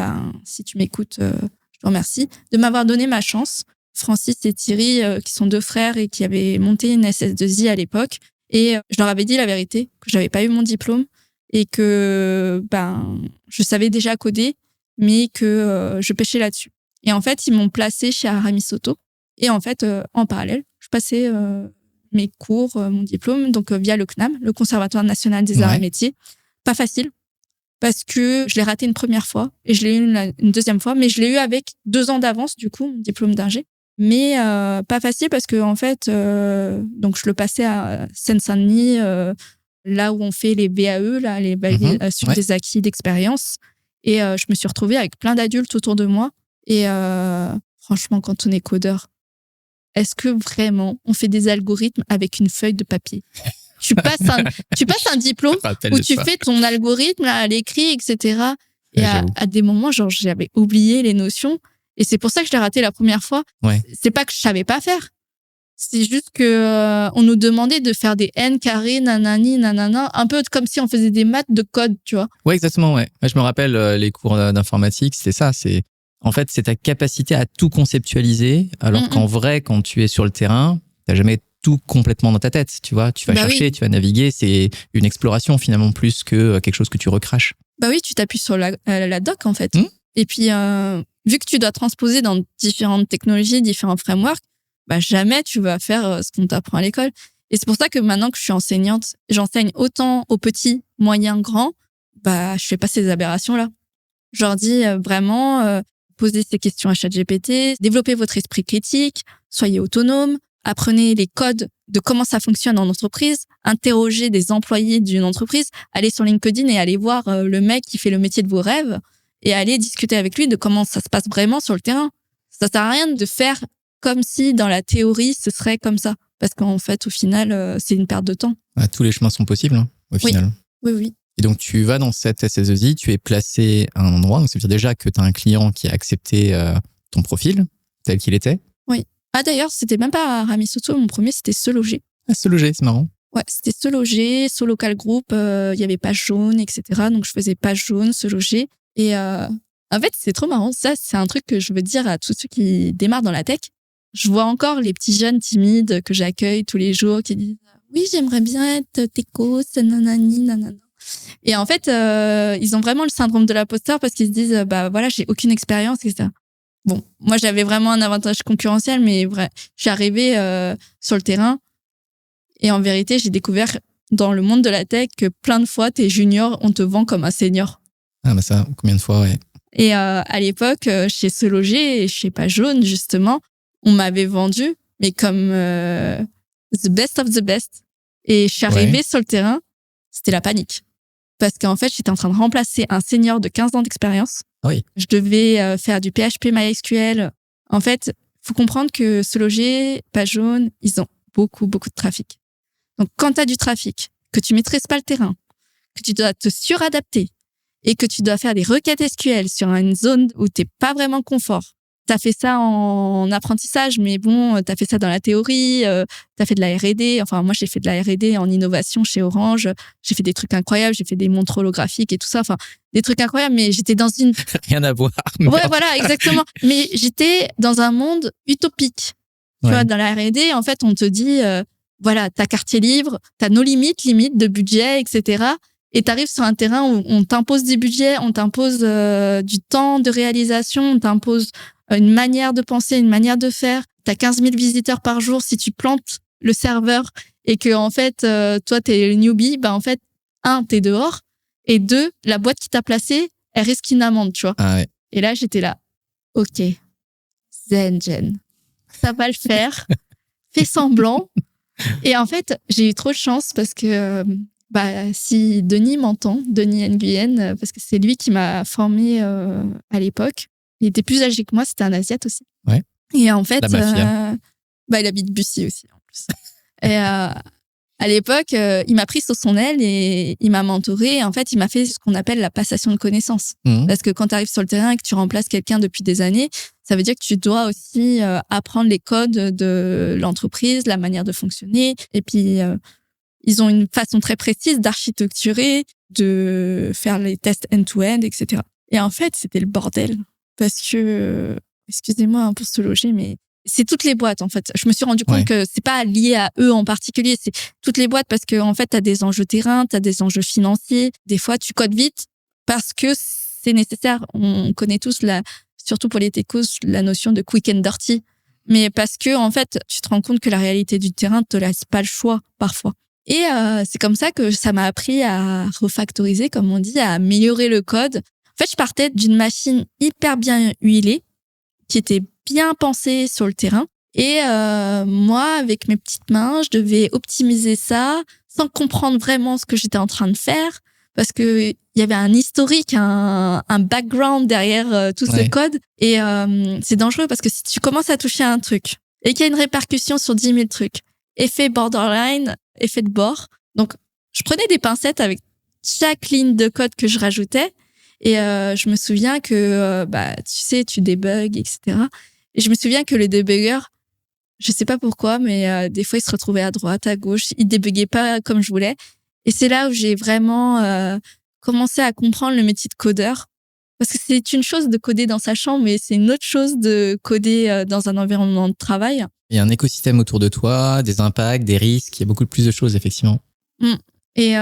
si tu m'écoutes, je te remercie de m'avoir donné ma chance. Francis et Thierry, qui sont deux frères et qui avaient monté une SS2I à l'époque. Et je leur avais dit la vérité, que j'avais pas eu mon diplôme et que je savais déjà coder, mais que je pêchais là-dessus. Et en fait, ils m'ont placée chez Aramis Auto. Et en fait, en parallèle, je passais mes cours, mon diplôme, donc via le CNAM, le Conservatoire National des Arts et Métiers. Pas facile, parce que je l'ai raté une première fois et je l'ai eu une deuxième fois, mais je l'ai eu avec 2 ans d'avance, du coup, mon diplôme d'ingé. Mais pas facile parce que en fait, donc je le passais à Seine-Saint-Denis, là où on fait les VAE, là, les validations des acquis d'expérience. Et je me suis retrouvée avec plein d'adultes autour de moi. Et franchement, quand on est codeur, est-ce que vraiment on fait des algorithmes avec une feuille de papier? Tu passes un diplôme où tu fais ton algorithme là, à l'écrit, etc. Et à des moments, genre, j'avais oublié les notions. Et c'est pour ça que je l'ai raté la première fois. Ouais. C'est pas que je savais pas faire. C'est juste que on nous demandait de faire des n carrés, nanani, nanana, un peu comme si on faisait des maths de code, tu vois. Ouais, exactement, ouais. Moi, je me rappelle les cours d'informatique, c'est ça, en fait, c'est ta capacité à tout conceptualiser, alors qu'en vrai, quand tu es sur le terrain, t'as jamais tout complètement dans ta tête, tu vois. Tu vas chercher, tu vas naviguer, c'est une exploration finalement plus que quelque chose que tu recraches. Bah oui, tu t'appuies sur la doc en fait. Et puis, vu que tu dois transposer dans différentes technologies, différents frameworks, bah jamais tu vas faire ce qu'on t'apprend à l'école. Et c'est pour ça que maintenant que je suis enseignante, j'enseigne autant aux petits, moyens, grands, bah je fais pas ces aberrations-là. Je leur dis vraiment, posez ces questions à ChatGPT, développez votre esprit critique, soyez autonome, apprenez les codes de comment ça fonctionne en entreprise, interrogez des employés d'une entreprise, allez sur LinkedIn et allez voir le mec qui fait le métier de vos rêves et allez discuter avec lui de comment ça se passe vraiment sur le terrain. Ça sert à rien de faire comme si dans la théorie ce serait comme ça, parce qu'en fait au final c'est une perte de temps. Ah, tous les chemins sont possibles au final. Oui. Et donc tu vas dans cette SS2I, tu es placé à un endroit, donc ça veut dire déjà que tu as un client qui a accepté ton profil tel qu'il était. Oui. Ah d'ailleurs, c'était même pas à Ramissoto, mon premier c'était Se Loger. Ah, Se Loger, c'est marrant. Ouais, c'était Se Loger, So Local Group, il y avait Page Jaune, etc. Donc je faisais Page Jaune, Se Loger. Et en fait, c'est trop marrant. Ça, c'est un truc que je veux dire à tous ceux qui démarrent dans la tech. Je vois encore les petits jeunes timides que j'accueille tous les jours qui disent « Oui, j'aimerais bien être techos, nanani, nanana ». Et en fait, ils ont vraiment le syndrome de l'imposteur parce qu'ils se disent « Bah voilà, j'ai aucune expérience, etc. » Bon, moi, j'avais vraiment un avantage concurrentiel, mais vrai, je suis arrivée sur le terrain et en vérité, j'ai découvert dans le monde de la tech que plein de fois, t'es junior, on te vend comme un senior. Ah bah ça, combien de fois, ouais. Et à l'époque, chez Se Loger et chez Page Jaune, justement, on m'avait vendu, mais comme the best of the best. Et je suis arrivée sur le terrain, c'était la panique. Parce qu'en fait, j'étais en train de remplacer un senior de 15 ans d'expérience. Oui. Je devais faire du PHP MySQL. En fait, faut comprendre que Se Loger, Page Jaune, ils ont beaucoup de trafic. Donc, quand tu as du trafic, que tu maîtrises pas le terrain, que tu dois te suradapter et que tu dois faire des requêtes SQL sur une zone où t'es pas vraiment confort. T'as fait ça en apprentissage, mais bon, t'as fait ça dans la théorie, t'as fait de la R&D. Enfin, moi, j'ai fait de la R&D en innovation chez Orange. J'ai fait des trucs incroyables, j'ai fait des montres holographiques et tout ça. Enfin, des trucs incroyables, mais j'étais dans une... Rien à voir. Ouais, voilà, exactement. Mais j'étais dans un monde utopique. Tu vois, dans la R&D, en fait, on te dit, voilà, t'as quartier libre, t'as nos limites de budget, etc. Et t'arrives sur un terrain où on t'impose des budgets, on t'impose du temps de réalisation, on t'impose une manière de penser, une manière de faire. T'as 15 000 visiteurs par jour. Si tu plantes le serveur et que, en fait, toi, t'es le newbie, bah, en fait, 1, t'es dehors. Et 2, la boîte qui t'a placé, elle risque une amende, tu vois. Ah ouais. Et là, j'étais là. OK. Zen, ça va le faire. Fais semblant. Et en fait, j'ai eu trop de chance parce que, si Denis m'entend, Denis Nguyen, parce que c'est lui qui m'a formé à l'époque. Il était plus âgé que moi, c'était un Asiate aussi. Ouais. Et en fait, la mafia. Il habite Bussy aussi, en plus. Et à l'époque, il m'a pris sous son aile et il m'a mentoré. Et en fait, il m'a fait ce qu'on appelle la passation de connaissances. Parce que quand tu arrives sur le terrain et que tu remplaces quelqu'un depuis des années, ça veut dire que tu dois aussi apprendre les codes de l'entreprise, la manière de fonctionner. Et puis, ils ont une façon très précise d'architecturer, de faire les tests end-to-end, etc. Et en fait, c'était le bordel. Parce que, excusez-moi pour Se Loger, mais c'est toutes les boîtes, en fait. Je me suis rendu compte que c'est pas lié à eux en particulier, c'est toutes les boîtes parce que, en fait, t'as des enjeux terrain, t'as des enjeux financiers. Des fois, tu codes vite parce que c'est nécessaire. On connaît tous surtout pour les techos, la notion de quick and dirty. Mais parce que, en fait, tu te rends compte que la réalité du terrain te laisse pas le choix, parfois. Et c'est comme ça que ça m'a appris à refactoriser, comme on dit, à améliorer le code. En fait, je partais d'une machine hyper bien huilée, qui était bien pensée sur le terrain. Et moi, avec mes petites mains, je devais optimiser ça sans comprendre vraiment ce que j'étais en train de faire. Parce que il y avait un historique, un background derrière tout ce code. Et c'est dangereux parce que si tu commences à toucher à un truc et qu'il y a une répercussion sur 10 000 trucs. Effet borderline, effet de bord. Donc, je prenais des pincettes avec chaque ligne de code que je rajoutais et je me souviens que, tu sais, tu débugs, etc. Et je me souviens que le débugger, je sais pas pourquoi, mais des fois, il se retrouvait à droite, à gauche. Il débuguait pas comme je voulais. Et c'est là où j'ai vraiment commencé à comprendre le métier de codeur. Parce que c'est une chose de coder dans sa chambre, mais c'est une autre chose de coder dans un environnement de travail. Il y a un écosystème autour de toi, des impacts, des risques, il y a beaucoup plus de choses, effectivement. Et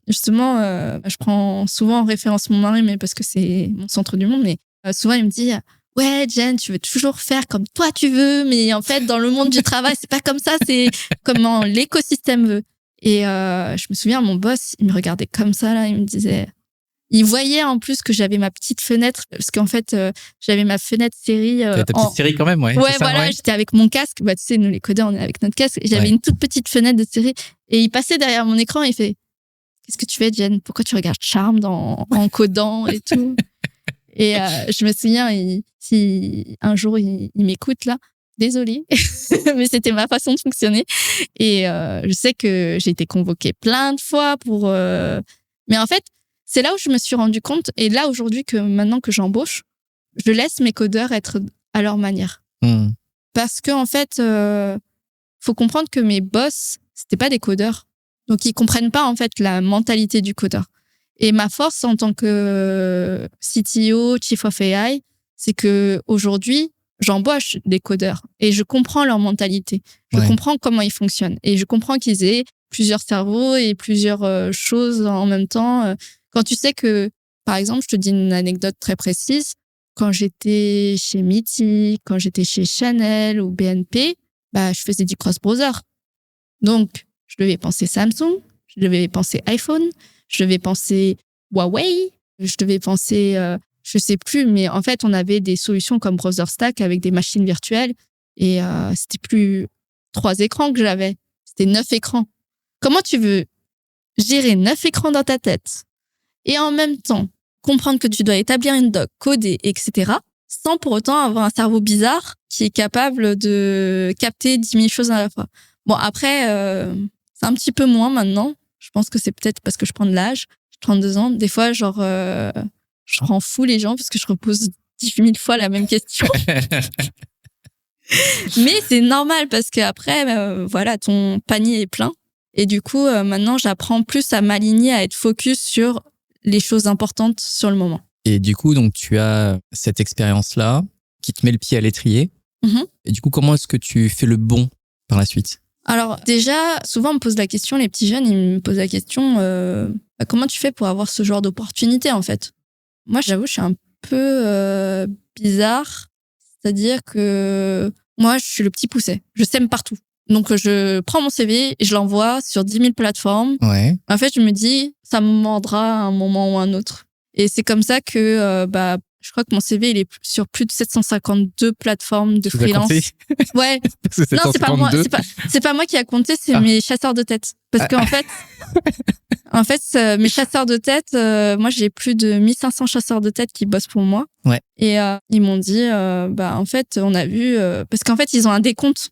justement, je prends souvent en référence mon mari, mais parce que c'est mon centre du monde, mais souvent il me dit « Ouais, Jen, tu veux toujours faire comme toi tu veux, mais en fait, dans le monde du travail, c'est pas comme ça, c'est comment l'écosystème veut. » Et je me souviens, mon boss, il me regardait comme ça, là, il me disait... Il voyait en plus que j'avais ma petite fenêtre, parce qu'en fait, j'avais ma fenêtre série. Ta petite série quand même, ouais. Ouais, c'est ça, voilà, ouais. j'étais avec mon casque. Tu sais, nous les codeurs, on est avec notre casque. Et j'avais une toute petite fenêtre de série. Et il passait derrière mon écran et il fait « Qu'est-ce que tu fais, Jen? Pourquoi tu regardes Charmed en codant et tout ?» Et je me souviens, si un jour il m'écoute là, désolée, mais c'était ma façon de fonctionner. Et je sais que j'ai été convoquée plein de fois pour... Mais en fait, c'est là où je me suis rendu compte, et là aujourd'hui que maintenant que j'embauche, je laisse mes codeurs être à leur manière. Parce que en fait, faut comprendre que mes boss, c'était pas des codeurs, donc ils comprennent pas en fait la mentalité du codeur. Et ma force en tant que CTO, Chief of AI, c'est que aujourd'hui, j'embauche des codeurs et je comprends leur mentalité. Je comprends comment ils fonctionnent et je comprends qu'ils aient plusieurs cerveaux et plusieurs choses en même temps. Quand tu sais que, par exemple, je te dis une anecdote très précise, quand j'étais chez Mythic, quand j'étais chez Chanel ou BNP, je faisais du cross-browser. Donc, je devais penser Samsung, je devais penser iPhone, je devais penser Huawei, je devais penser, je sais plus, mais en fait, on avait des solutions comme BrowserStack avec des machines virtuelles et c'était plus 3 écrans que j'avais, c'était 9 écrans. Comment tu veux gérer 9 écrans dans ta tête et en même temps comprendre que tu dois établir une doc, coder, etc., sans pour autant avoir un cerveau bizarre qui est capable de capter 10 000 choses à la fois. Bon, après, c'est un petit peu moins maintenant. Je pense que c'est peut-être parce que je prends de l'âge. J'ai 32 ans. Des fois, genre, je rends fou les gens parce que je repose 10 000 fois la même question. Mais c'est normal parce qu'après, voilà, ton panier est plein. Et du coup, maintenant, j'apprends plus à m'aligner, à être focus sur les choses importantes sur le moment. Et du coup, donc, tu as cette expérience-là qui te met le pied à l'étrier. Et du coup, comment est-ce que tu fais le bond par la suite? Alors déjà, souvent on me pose la question, les petits jeunes, ils me posent la question, comment tu fais pour avoir ce genre d'opportunité en fait? Moi, j'avoue, je suis un peu bizarre, c'est-à-dire que moi, je suis le petit pousset, je sème partout. Donc je prends mon CV et je l'envoie sur 10 000 plateformes. En fait, je me dis, ça me mordra à un moment ou un autre. Et c'est comme ça que je crois que mon CV, il est sur plus de 752 plateformes de freelance. Ouais. Non, c'est pas moi. C'est pas moi qui a compté, c'est mes chasseurs de tête. Parce qu'en fait, mes chasseurs de tête, moi, j'ai plus de 1500 chasseurs de tête qui bossent pour moi. Et ils m'ont dit, en fait, on a vu, parce qu'en fait, ils ont un décompte.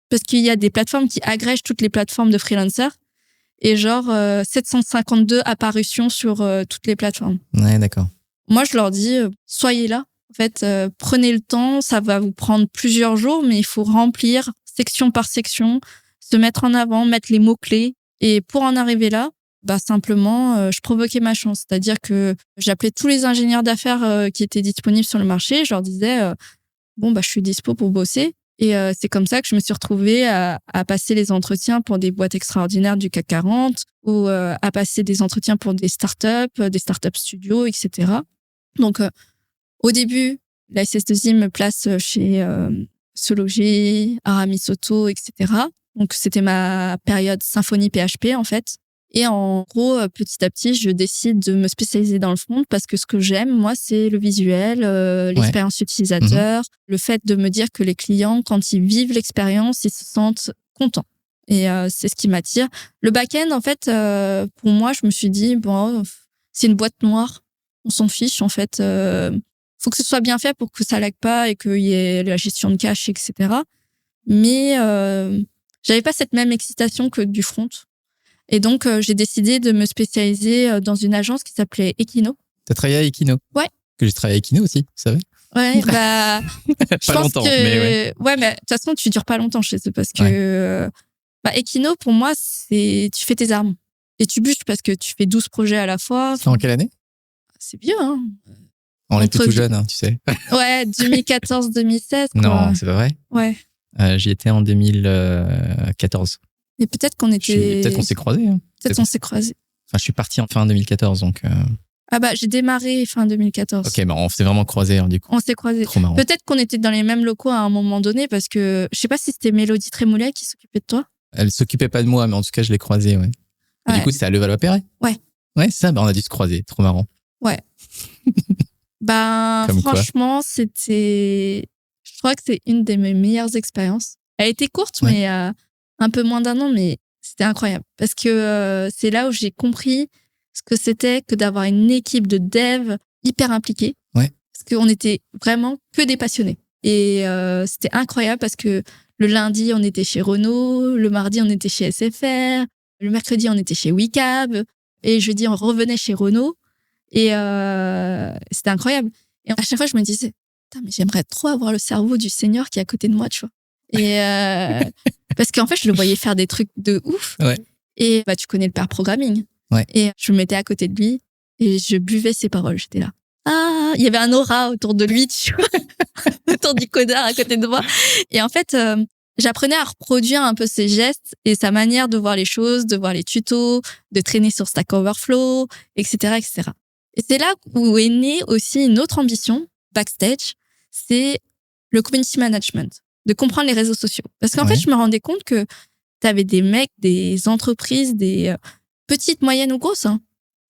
Parce qu'il y a des plateformes qui agrègent toutes les plateformes de freelancers. Et genre, 752 apparitions sur toutes les plateformes. Ouais, d'accord. Moi, je leur dis, soyez là. En fait, prenez le temps. Ça va vous prendre plusieurs jours, mais il faut remplir section par section, se mettre en avant, mettre les mots-clés. Et pour en arriver là, simplement, je provoquais ma chance. C'est-à-dire que j'appelais tous les ingénieurs d'affaires qui étaient disponibles sur le marché. Je leur disais, je suis dispo pour bosser. Et c'est comme ça que je me suis retrouvée à passer les entretiens pour des boîtes extraordinaires du CAC 40 ou à passer des entretiens pour des startups studios, etc. Donc, au début, la SS2I me place chez Sologer, Aramis Auto, etc. Donc, c'était ma période Symfony PHP, en fait. Et en gros, petit à petit, je décide de me spécialiser dans le front parce que ce que j'aime, moi, c'est le visuel, l'expérience utilisateur, le fait de me dire que les clients, quand ils vivent l'expérience, ils se sentent contents. Et c'est ce qui m'attire. Le back-end, en fait, pour moi, je me suis dit, c'est une boîte noire. On s'en fiche, en fait. Faut que ce soit bien fait pour que ça lag pas et qu'il y ait la gestion de cache, etc. mais j'avais pas cette même excitation que du front. Et donc, j'ai décidé de me spécialiser dans une agence qui s'appelait Equino. T'as travaillé à Equino? Ouais. Que j'ai travaillé à Equino aussi, tu savais? Ouais, bah, Pas longtemps, mais ouais. Ouais, mais de toute façon, tu dures pas longtemps chez eux parce que, Equino, pour moi, tu fais tes armes. Et tu bûches parce que tu fais 12 projets à la fois. C'est en quelle année? C'est vieux, hein. On était tout jeunes, hein, tu sais. Ouais, 2014-2016. Non, c'est pas vrai? Ouais. J'y étais en 2014. Et peut-être qu'on était... Peut-être qu'on s'est croisés. Hein. Peut-être qu'on s'est croisés. Enfin, je suis parti en fin 2014, donc... Ah bah, j'ai démarré fin 2014. Ok, bah on s'est vraiment croisés, hein, du coup. On s'est croisés. Trop marrant. Peut-être qu'on était dans les mêmes locaux à un moment donné, parce que je sais pas si c'était Mélodie Trémoulet qui s'occupait de toi. Elle s'occupait pas de moi, mais en tout cas, je l'ai croisée, ouais. Et du coup, c'était à Levallois-Perret? Ouais. Ouais, c'est ça, bah on a dû se croiser. Trop marrant. Ouais. Ben, franchement, c'était... Je crois que c'est une de mes meilleures expériences. Elle était courte, mais un peu moins d'un an, mais c'était incroyable. Parce que c'est là où j'ai compris ce que c'était que d'avoir une équipe de devs hyper impliquée. Ouais. Parce qu'on était vraiment que des passionnés. Et c'était incroyable parce que le lundi, on était chez Renault. Le mardi, on était chez SFR. Le mercredi, on était chez WeCab. Et jeudi, on revenait chez Renault. Et c'était incroyable. Et à chaque fois, je me disais, putain, mais j'aimerais trop avoir le cerveau du senior qui est à côté de moi, tu vois. Et parce qu'en fait, je le voyais faire des trucs de ouf. Ouais. Et bah, tu connais le pair programming. Ouais. Et je me mettais à côté de lui et je buvais ses paroles. J'étais là. Ah, il y avait un aura autour de lui, tu vois, autour du codeur à côté de moi. Et en fait, j'apprenais à reproduire un peu ses gestes et sa manière de voir les choses, de voir les tutos, de traîner sur Stack Overflow, etc., etc. Et c'est là où est née aussi une autre ambition, backstage, c'est le community management, de comprendre les réseaux sociaux. Parce qu'en fait, je me rendais compte que t'avais des mecs, des entreprises, des petites, moyennes ou grosses, hein,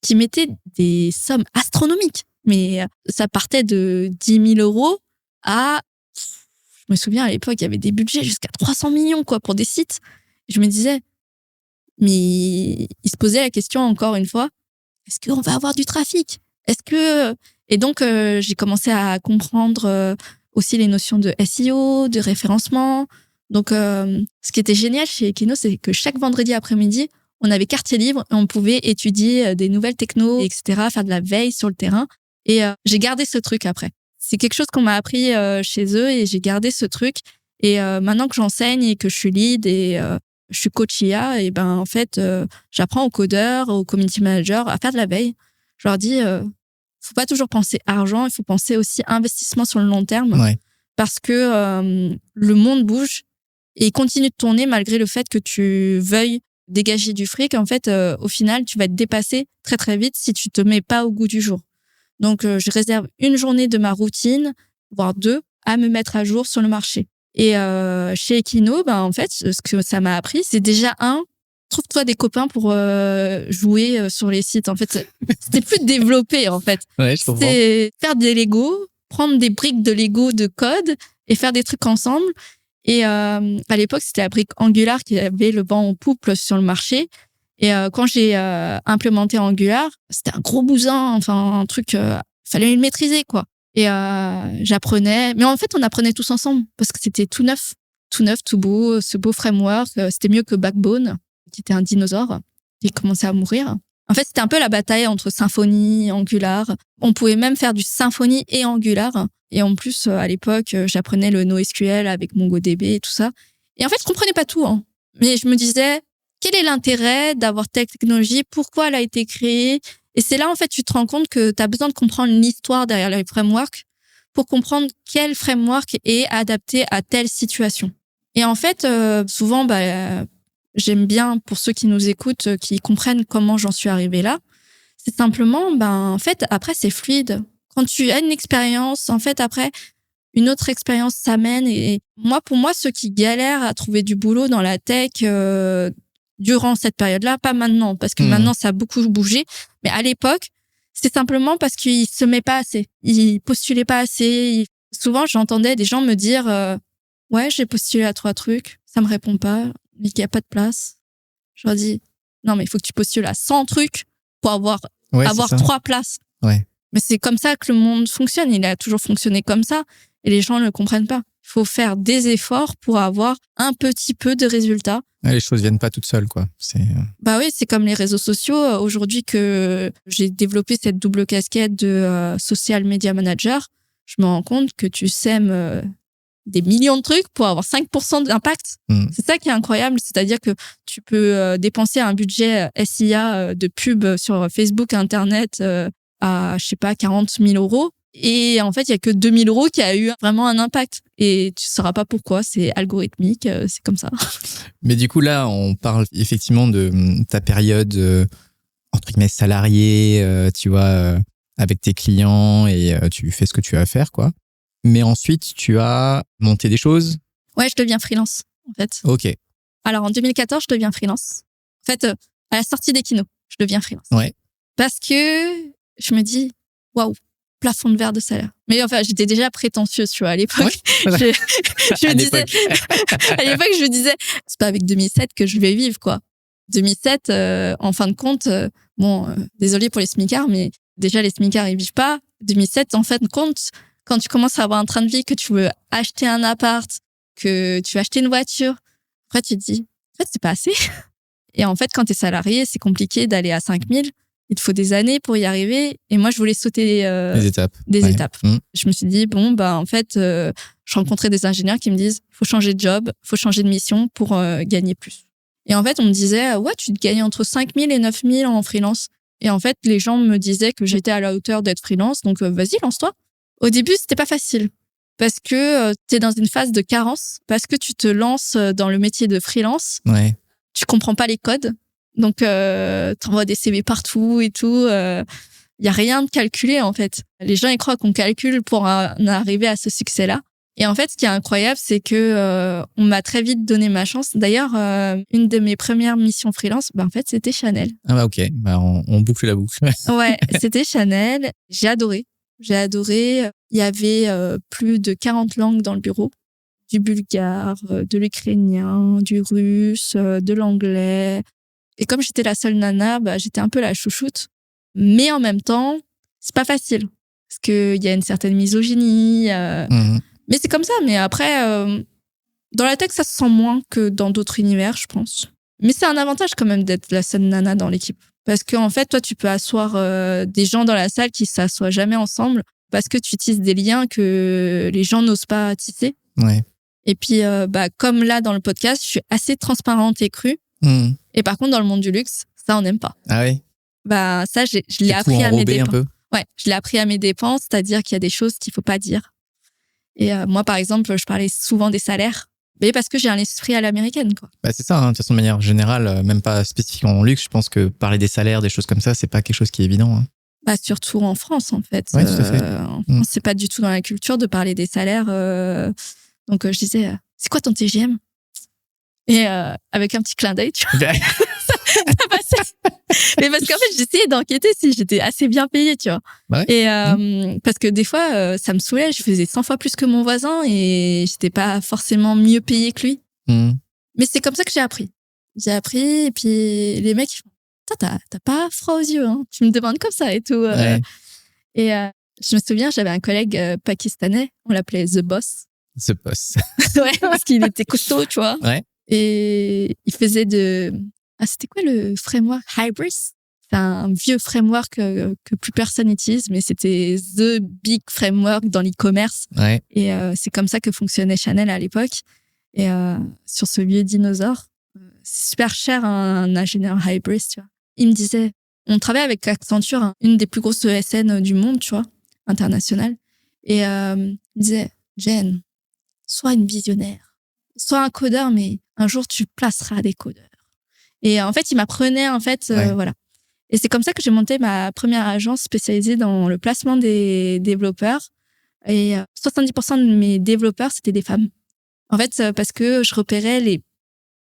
qui mettaient des sommes astronomiques. Mais ça partait de 10 000 euros à... Je me souviens, à l'époque, il y avait des budgets jusqu'à 300 millions quoi, pour des sites. Et je me disais, mais il se posait la question encore une fois, est-ce qu'on va avoir du trafic? Est-ce que... Et donc, j'ai commencé à comprendre aussi les notions de SEO, de référencement. Donc, ce qui était génial chez Equino, c'est que chaque vendredi après-midi, on avait quartier libre et on pouvait étudier des nouvelles technos, etc., faire de la veille sur le terrain. Et j'ai gardé ce truc après. C'est quelque chose qu'on m'a appris chez eux et j'ai gardé ce truc. Et maintenant que j'enseigne et que je suis lead et je suis coach IA, et ben en fait, j'apprends aux codeurs, aux community managers à faire de la veille. Je leur dis, faut pas toujours penser argent, il faut penser aussi investissement sur le long terme, parce que le monde bouge et il continue de tourner malgré le fait que tu veuilles dégager du fric. En fait, au final, tu vas te dépasser très très vite si tu te mets pas au goût du jour. Donc, je réserve une journée de ma routine, voire 2, à me mettre à jour sur le marché. Et chez Equino, ben en fait, ce que ça m'a appris, c'est déjà trouve-toi des copains pour jouer sur les sites. En fait, c'était plus développé en fait. Ouais, je comprends. C'était faire des Lego, prendre des briques de Lego de code et faire des trucs ensemble. Et à l'époque, c'était la brique Angular qui avait le vent en poupe sur le marché. Et quand j'ai implémenté Angular, c'était un gros bousin, enfin un truc, fallait le maîtriser quoi. Et j'apprenais, mais en fait on apprenait tous ensemble parce que c'était tout neuf, tout beau, ce beau framework. C'était mieux que Backbone, qui était un dinosaure qui commençait à mourir. En fait, c'était un peu la bataille entre Symfony, Angular. On pouvait même faire du Symfony et Angular. Et en plus, à l'époque, j'apprenais le NoSQL avec MongoDB et tout ça. Et en fait, je comprenais pas tout, hein. Mais je me disais, quel est l'intérêt d'avoir telle technologie? Pourquoi elle a été créée? Et c'est là, en fait, tu te rends compte que tu as besoin de comprendre l'histoire derrière les frameworks pour comprendre quel framework est adapté à telle situation. Et en fait, souvent, j'aime bien, pour ceux qui nous écoutent, qui comprennent comment j'en suis arrivée là, c'est simplement, en fait, après, c'est fluide. Quand tu as une expérience, en fait, après, une autre expérience s'amène. Et pour moi, ceux qui galèrent à trouver du boulot dans la tech durant cette période-là, pas maintenant, parce que maintenant, ça a beaucoup bougé. Mais à l'époque, c'est simplement parce qu'ils se met pas assez. Ils postulaient pas assez. Souvent, j'entendais des gens me dire ouais, j'ai postulé à 3 trucs, ça me répond pas, mais qu'il y a pas de place. Je leur dis non, mais il faut que tu postules à 100 trucs pour avoir 3 places. Ouais. Mais c'est comme ça que le monde fonctionne. Il a toujours fonctionné comme ça et les gens ne le comprennent pas. Il faut faire des efforts pour avoir un petit peu de résultats. Ouais, les choses viennent pas toutes seules, quoi. Bah oui, c'est comme les réseaux sociaux. Aujourd'hui que j'ai développé cette double casquette de social media manager, je me rends compte que tu sèmes des millions de trucs pour avoir 5% d'impact. C'est ça qui est incroyable. C'est-à-dire que tu peux dépenser un budget SIA de pub sur Facebook, Internet à, je sais pas, 40 000 euros. Et en fait, il y a que 2 000 euros qui a eu vraiment un impact. Et tu sauras pas pourquoi. C'est algorithmique. C'est comme ça. Mais du coup, là, on parle effectivement de ta période, entre guillemets, salariée, tu vois, avec tes clients et tu fais ce que tu as à faire, quoi. Mais ensuite, tu as monté des choses. Ouais, je deviens freelance, en fait. Ok. Alors, en 2014, je deviens freelance. En fait, à la sortie d'Equino, je deviens freelance. Ouais. Parce que je me dis, waouh, plafond de verre de salaire. Mais enfin, j'étais déjà prétentieuse, tu vois, à l'époque. Ouais. Je me disais, à l'époque, je me disais, c'est pas avec 2007 que je vais vivre, quoi. 2007, en fin de compte, désolé pour les smicards, mais déjà, les smicards, ils vivent pas. 2007, en fin de compte, quand tu commences à avoir un train de vie, que tu veux acheter un appart, que tu veux acheter une voiture, après, tu te dis, en fait, c'est pas assez. Et en fait, quand t'es salarié, c'est compliqué d'aller à 5 000. Il te faut des années pour y arriver. Et moi, je voulais sauter des étapes. étapes. Je me suis dit, en fait, je rencontrais des ingénieurs qui me disent, il faut changer de job, il faut changer de mission pour gagner plus. Et en fait, on me disait, ouais, tu te gagnes entre 5 000 et 9 000 en freelance. Et en fait, les gens me disaient que j'étais à la hauteur d'être freelance. Donc, vas-y, lance-toi. Au début, c'était pas facile. Parce que t'es dans une phase de carence. Parce que tu te lances dans le métier de freelance. Ouais. Tu comprends pas les codes. Donc, t'envoies des CV partout et tout. Y a rien de calculé, en fait. Les gens, ils croient qu'on calcule pour en arriver à ce succès-là. Et en fait, ce qui est incroyable, c'est que on m'a très vite donné ma chance. D'ailleurs, une de mes premières missions freelance, en fait, c'était Chanel. Ah bah ok, on boucle la boucle. Ouais, c'était Chanel. J'ai adoré. Il y avait plus de 40 langues dans le bureau. Du bulgare, de l'ukrainien, du russe, de l'anglais. Et comme j'étais la seule nana, j'étais un peu la chouchoute. Mais en même temps, c'est pas facile. Parce qu'il y a une certaine misogynie. Mais c'est comme ça. Mais après, dans la tech, ça se sent moins que dans d'autres univers, je pense. Mais c'est un avantage quand même d'être la seule nana dans l'équipe. Parce qu'en fait, toi, tu peux asseoir des gens dans la salle qui s'assoient jamais ensemble parce que tu tisses des liens que les gens n'osent pas tisser. Ouais. Et puis, comme là, dans le podcast, je suis assez transparente et crue. Et par contre, dans le monde du luxe, ça, on n'aime pas. Ah oui? Ça, je l'ai appris à mes dépens. Un peu. Ouais, je l'ai appris à mes dépens, c'est-à-dire qu'il y a des choses qu'il faut pas dire. Et moi, par exemple, je parlais souvent des salaires. Mais parce que j'ai un esprit à l'américaine, quoi. C'est ça, hein, de toute façon, de manière générale, même pas spécifiquement en luxe, je pense que parler des salaires, des choses comme ça, c'est pas quelque chose qui est évident. Hein. Surtout en France, en fait. Ouais, tout à fait. En France, c'est pas du tout dans la culture de parler des salaires. Donc, je disais, c'est quoi ton TGM? Et avec un petit clin d'œil, tu vois. Ça passait. Mais parce qu'en fait, j'essayais d'enquêter si j'étais assez bien payée, tu vois. Ouais. Et parce que des fois, ça me saoulait. Je faisais 100 fois plus que mon voisin et j'étais pas forcément mieux payée que lui. Mais c'est comme ça que j'ai appris. Et puis les mecs, ils font, t'as pas froid aux yeux, hein. Tu me demandes comme ça et tout. Ouais. Et je me souviens, j'avais un collègue pakistanais. On l'appelait The Boss. The Boss. Ouais, parce qu'il était costaud, tu vois. Ouais. Et il faisait c'était quoi le framework? Hybris? C'est un vieux framework que plus personne n'utilise, mais c'était the big framework dans l'e-commerce. Ouais. Et c'est comme ça que fonctionnait Chanel à l'époque. Et sur ce vieux dinosaure, c'est super cher un ingénieur Hybris, tu vois. Il me disait, on travaille avec Accenture, hein, une des plus grosses ESN du monde, tu vois, internationale. Et il me disait, Jen, sois une visionnaire, sois un codeur, mais un jour tu placeras des codeurs. Et en fait, il m'apprenait, voilà. Et c'est comme ça que j'ai monté ma première agence spécialisée dans le placement des développeurs. Et 70% de mes développeurs, c'était des femmes. En fait, parce que je repérais les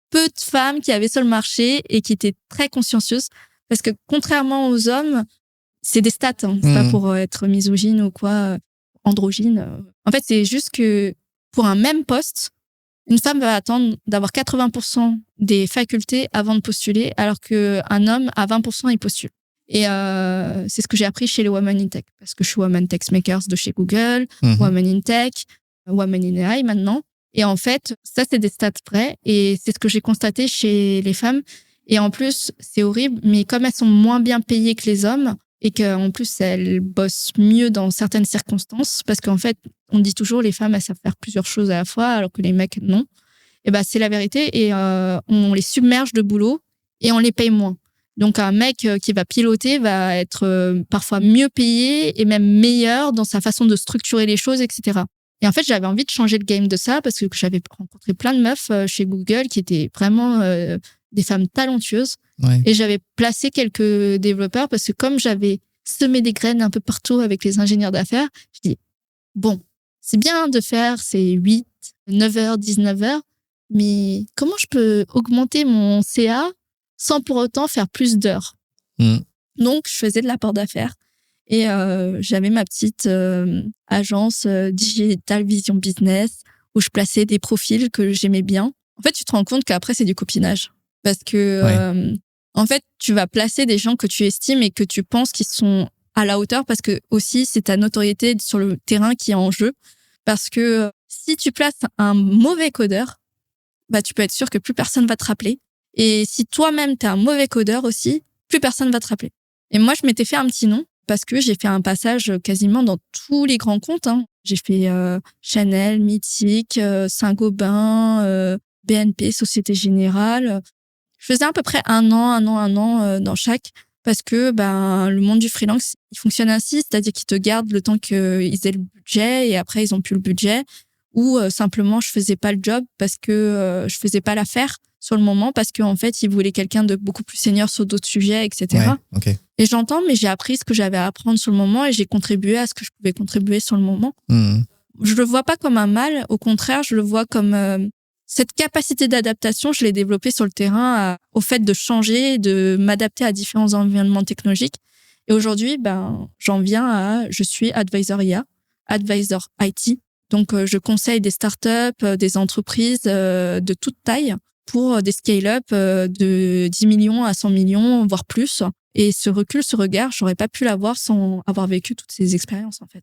peu de femmes qui avaient sur le marché et qui étaient très consciencieuses. Parce que contrairement aux hommes, c'est des stats, hein. C'est pas pour être misogyne ou quoi, androgyne. En fait, c'est juste que pour un même poste, une femme va attendre d'avoir 80% des facultés avant de postuler, alors qu'un homme, à 20%, il postule. Et c'est ce que j'ai appris chez les Women in Tech, parce que je suis Women Tech Makers de chez Google, Women in Tech. Women in AI maintenant. Et en fait, ça, c'est des stats vraies. Et c'est ce que j'ai constaté chez les femmes. Et en plus, c'est horrible, mais comme elles sont moins bien payées que les hommes, et qu'en plus, elles bossent mieux dans certaines circonstances, parce qu'en fait, on dit toujours les femmes, elles savent faire plusieurs choses à la fois, alors que les mecs, non. Et ben, c'est la vérité. Et on les submerge de boulot et on les paye moins. Donc, un mec qui va piloter va être parfois mieux payé et même meilleur dans sa façon de structurer les choses, etc. Et en fait, j'avais envie de changer le game de ça parce que j'avais rencontré plein de meufs chez Google qui étaient vraiment des femmes talentueuses. Ouais. Et j'avais placé quelques développeurs parce que comme j'avais semé des graines un peu partout avec les ingénieurs d'affaires, je dis, bon, c'est bien de faire ces 8, 9 heures, 19 heures, mais comment je peux augmenter mon CA sans pour autant faire plus d'heures? Donc, je faisais de l'apport d'affaires. Et j'avais ma petite agence Digital Vision Business où je plaçais des profils que j'aimais bien. En fait, tu te rends compte qu'après, c'est du copinage. Parce que, en fait, tu vas placer des gens que tu estimes et que tu penses qu'ils sont à la hauteur parce que aussi, c'est ta notoriété sur le terrain qui est en jeu. Parce que si tu places un mauvais codeur, bah, tu peux être sûr que plus personne va te rappeler. Et si toi-même, t'es un mauvais codeur aussi, plus personne va te rappeler. Et moi, je m'étais fait un petit nom parce que j'ai fait un passage quasiment dans tous les grands comptes. J'ai fait Chanel, Mythique, Saint-Gobain, BNP, Société Générale. Je faisais à peu près un an dans chaque parce que le monde du freelance, il fonctionne ainsi, c'est-à-dire qu'ils te gardent le temps qu'ils aient le budget et après, ils ont plus le budget. Ou simplement, je faisais pas le job parce que je faisais pas l'affaire sur le moment parce qu'en fait, ils voulaient quelqu'un de beaucoup plus senior sur d'autres sujets, etc. Ouais, okay. Et j'entends, mais j'ai appris ce que j'avais à apprendre sur le moment et j'ai contribué à ce que je pouvais contribuer sur le moment. Je le vois pas comme un mal, au contraire, je le vois comme cette capacité d'adaptation, je l'ai développée sur le terrain au fait de changer, de m'adapter à différents environnements technologiques. Et aujourd'hui, j'en viens je suis advisor IA, advisor IT. Donc, je conseille des startups, des entreprises de toute taille pour des scale-up de 10 millions à 100 millions, voire plus. Et ce recul, ce regard, j'aurais pas pu l'avoir sans avoir vécu toutes ces expériences, en fait.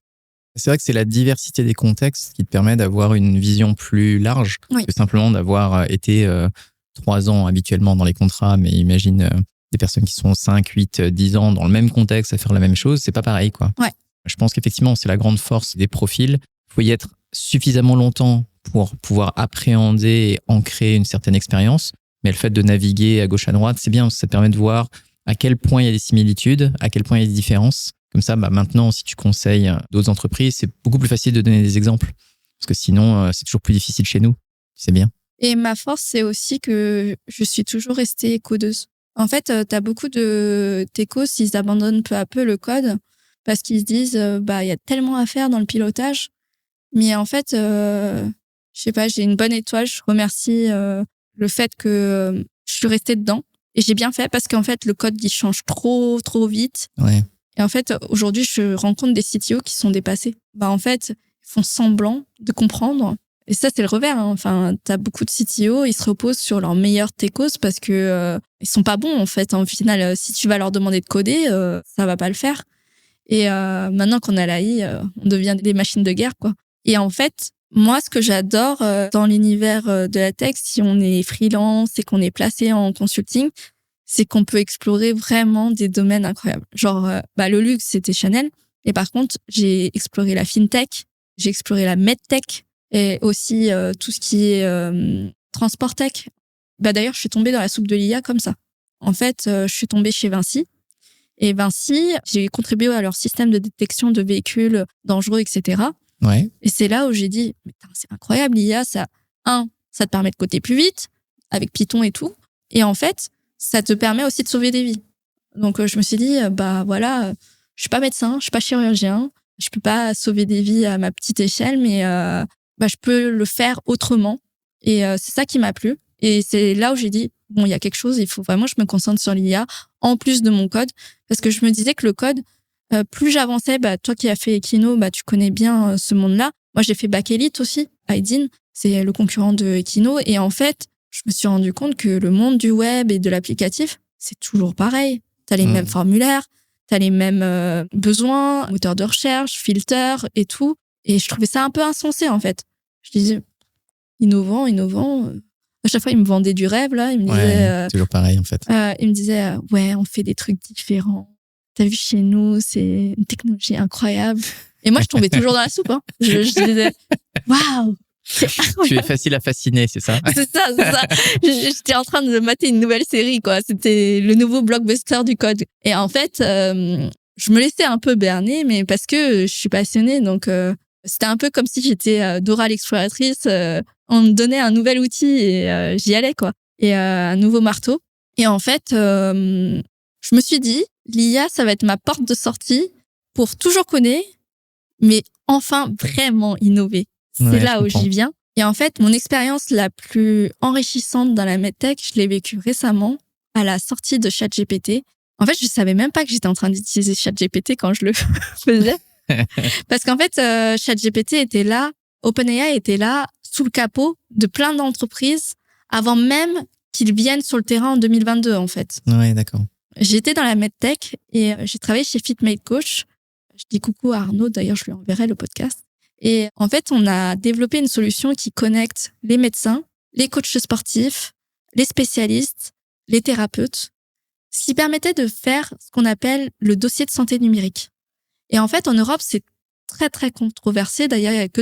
C'est vrai que c'est la diversité des contextes qui te permet d'avoir une vision plus large que simplement d'avoir été 3 ans habituellement dans les contrats, mais imagine des personnes qui sont 5, 8, 10 ans dans le même contexte à faire la même chose, c'est pas pareil, quoi. Ouais. Je pense qu'effectivement, c'est la grande force des profils. Il faut y être suffisamment longtemps pour pouvoir appréhender et ancrer une certaine expérience. Mais le fait de naviguer à gauche à droite, c'est bien, ça te permet de voir à quel point il y a des similitudes, à quel point il y a des différences. Comme ça, maintenant, si tu conseilles d'autres entreprises, c'est beaucoup plus facile de donner des exemples. Parce que sinon, c'est toujours plus difficile chez nous. C'est bien. Et ma force, c'est aussi que je suis toujours restée codeuse. En fait, tu as beaucoup de techos, ils abandonnent peu à peu le code parce qu'ils se disent, y a tellement à faire dans le pilotage. Mais en fait, je sais pas, j'ai une bonne étoile. Je remercie le fait que je suis restée dedans. Et j'ai bien fait parce qu'en fait, le code, il change trop vite. Ouais. Et en fait, aujourd'hui, je rencontre des CTO qui sont dépassés. En fait, ils font semblant de comprendre. Et ça, c'est le revers. Enfin, t'as beaucoup de CTO, ils se reposent sur leurs meilleurs techos parce que ils sont pas bons, en fait. Au final, si tu vas leur demander de coder, ça va pas le faire. Et maintenant qu'on a l'AI, on devient des machines de guerre, quoi. Et en fait, moi, ce que j'adore dans l'univers de la tech, si on est freelance et qu'on est placé en consulting, c'est qu'on peut explorer vraiment des domaines incroyables. Genre, le luxe, c'était Chanel. Et par contre, j'ai exploré la fintech, j'ai exploré la medtech et aussi tout ce qui est transport tech. D'ailleurs, je suis tombée dans la soupe de l'IA comme ça. En fait, je suis tombée chez Vinci. Et Vinci, j'ai contribué à leur système de détection de véhicules dangereux, etc. Ouais. Et c'est là où j'ai dit, mais c'est incroyable, l'IA, ça te permet de coder plus vite, avec Python et tout. Et en fait, ça te permet aussi de sauver des vies. Donc, je me suis dit, je suis pas médecin, je suis pas chirurgien, je peux pas sauver des vies à ma petite échelle, mais je peux le faire autrement. Et c'est ça qui m'a plu. Et c'est là où j'ai dit, il y a quelque chose, il faut vraiment que je me concentre sur l'IA, en plus de mon code. Parce que je me disais que le code, plus j'avançais, toi qui as fait Equino, tu connais bien ce monde-là. Moi, j'ai fait Back Elite aussi, Aidin, c'est le concurrent de Equino. Et en fait, je me suis rendu compte que le monde du web et de l'applicatif, c'est toujours pareil. T'as les mêmes formulaires, t'as les mêmes besoins, moteurs de recherche, filters et tout. Et je trouvais ça un peu insensé, en fait. Je disais, innovant. À chaque fois, il me vendait du rêve, là. Il me disait, toujours pareil, en fait. Il me disait, ouais, on fait des trucs différents. T'as vu, chez nous, c'est une technologie incroyable. Et moi, je tombais toujours dans la soupe. Hein. Je disais, waouh, c'est incroyable. Tu es facile à fasciner, c'est ça? C'est ça. J'étais en train de mater une nouvelle série, quoi. C'était le nouveau blockbuster du code. Et en fait, je me laissais un peu berner, mais parce que je suis passionnée. Donc, c'était un peu comme si j'étais Dora l'exploratrice. On me donnait un nouvel outil et j'y allais, quoi. Et un nouveau marteau. Et en fait, je me suis dit, l'IA, ça va être ma porte de sortie pour toujours connaître, mais enfin vraiment innover. C'est là où j'y viens. Et en fait, mon expérience la plus enrichissante dans la medtech, je l'ai vécue récemment à la sortie de ChatGPT. En fait, je savais même pas que j'étais en train d'utiliser ChatGPT quand je le faisais. Parce qu'en fait, ChatGPT était là, OpenAI était là, sous le capot de plein d'entreprises, avant même qu'ils viennent sur le terrain en 2022, en fait. Ouais, d'accord. J'étais dans la medtech et j'ai travaillé chez FitMateCoach. Je dis coucou à Arnaud, d'ailleurs, je lui enverrai le podcast. Et en fait, on a développé une solution qui connecte les médecins, les coachs sportifs, les spécialistes, les thérapeutes, ce qui permettait de faire ce qu'on appelle le dossier de santé numérique. Et en fait, en Europe, c'est très, très controversé. D'ailleurs, il n'y a que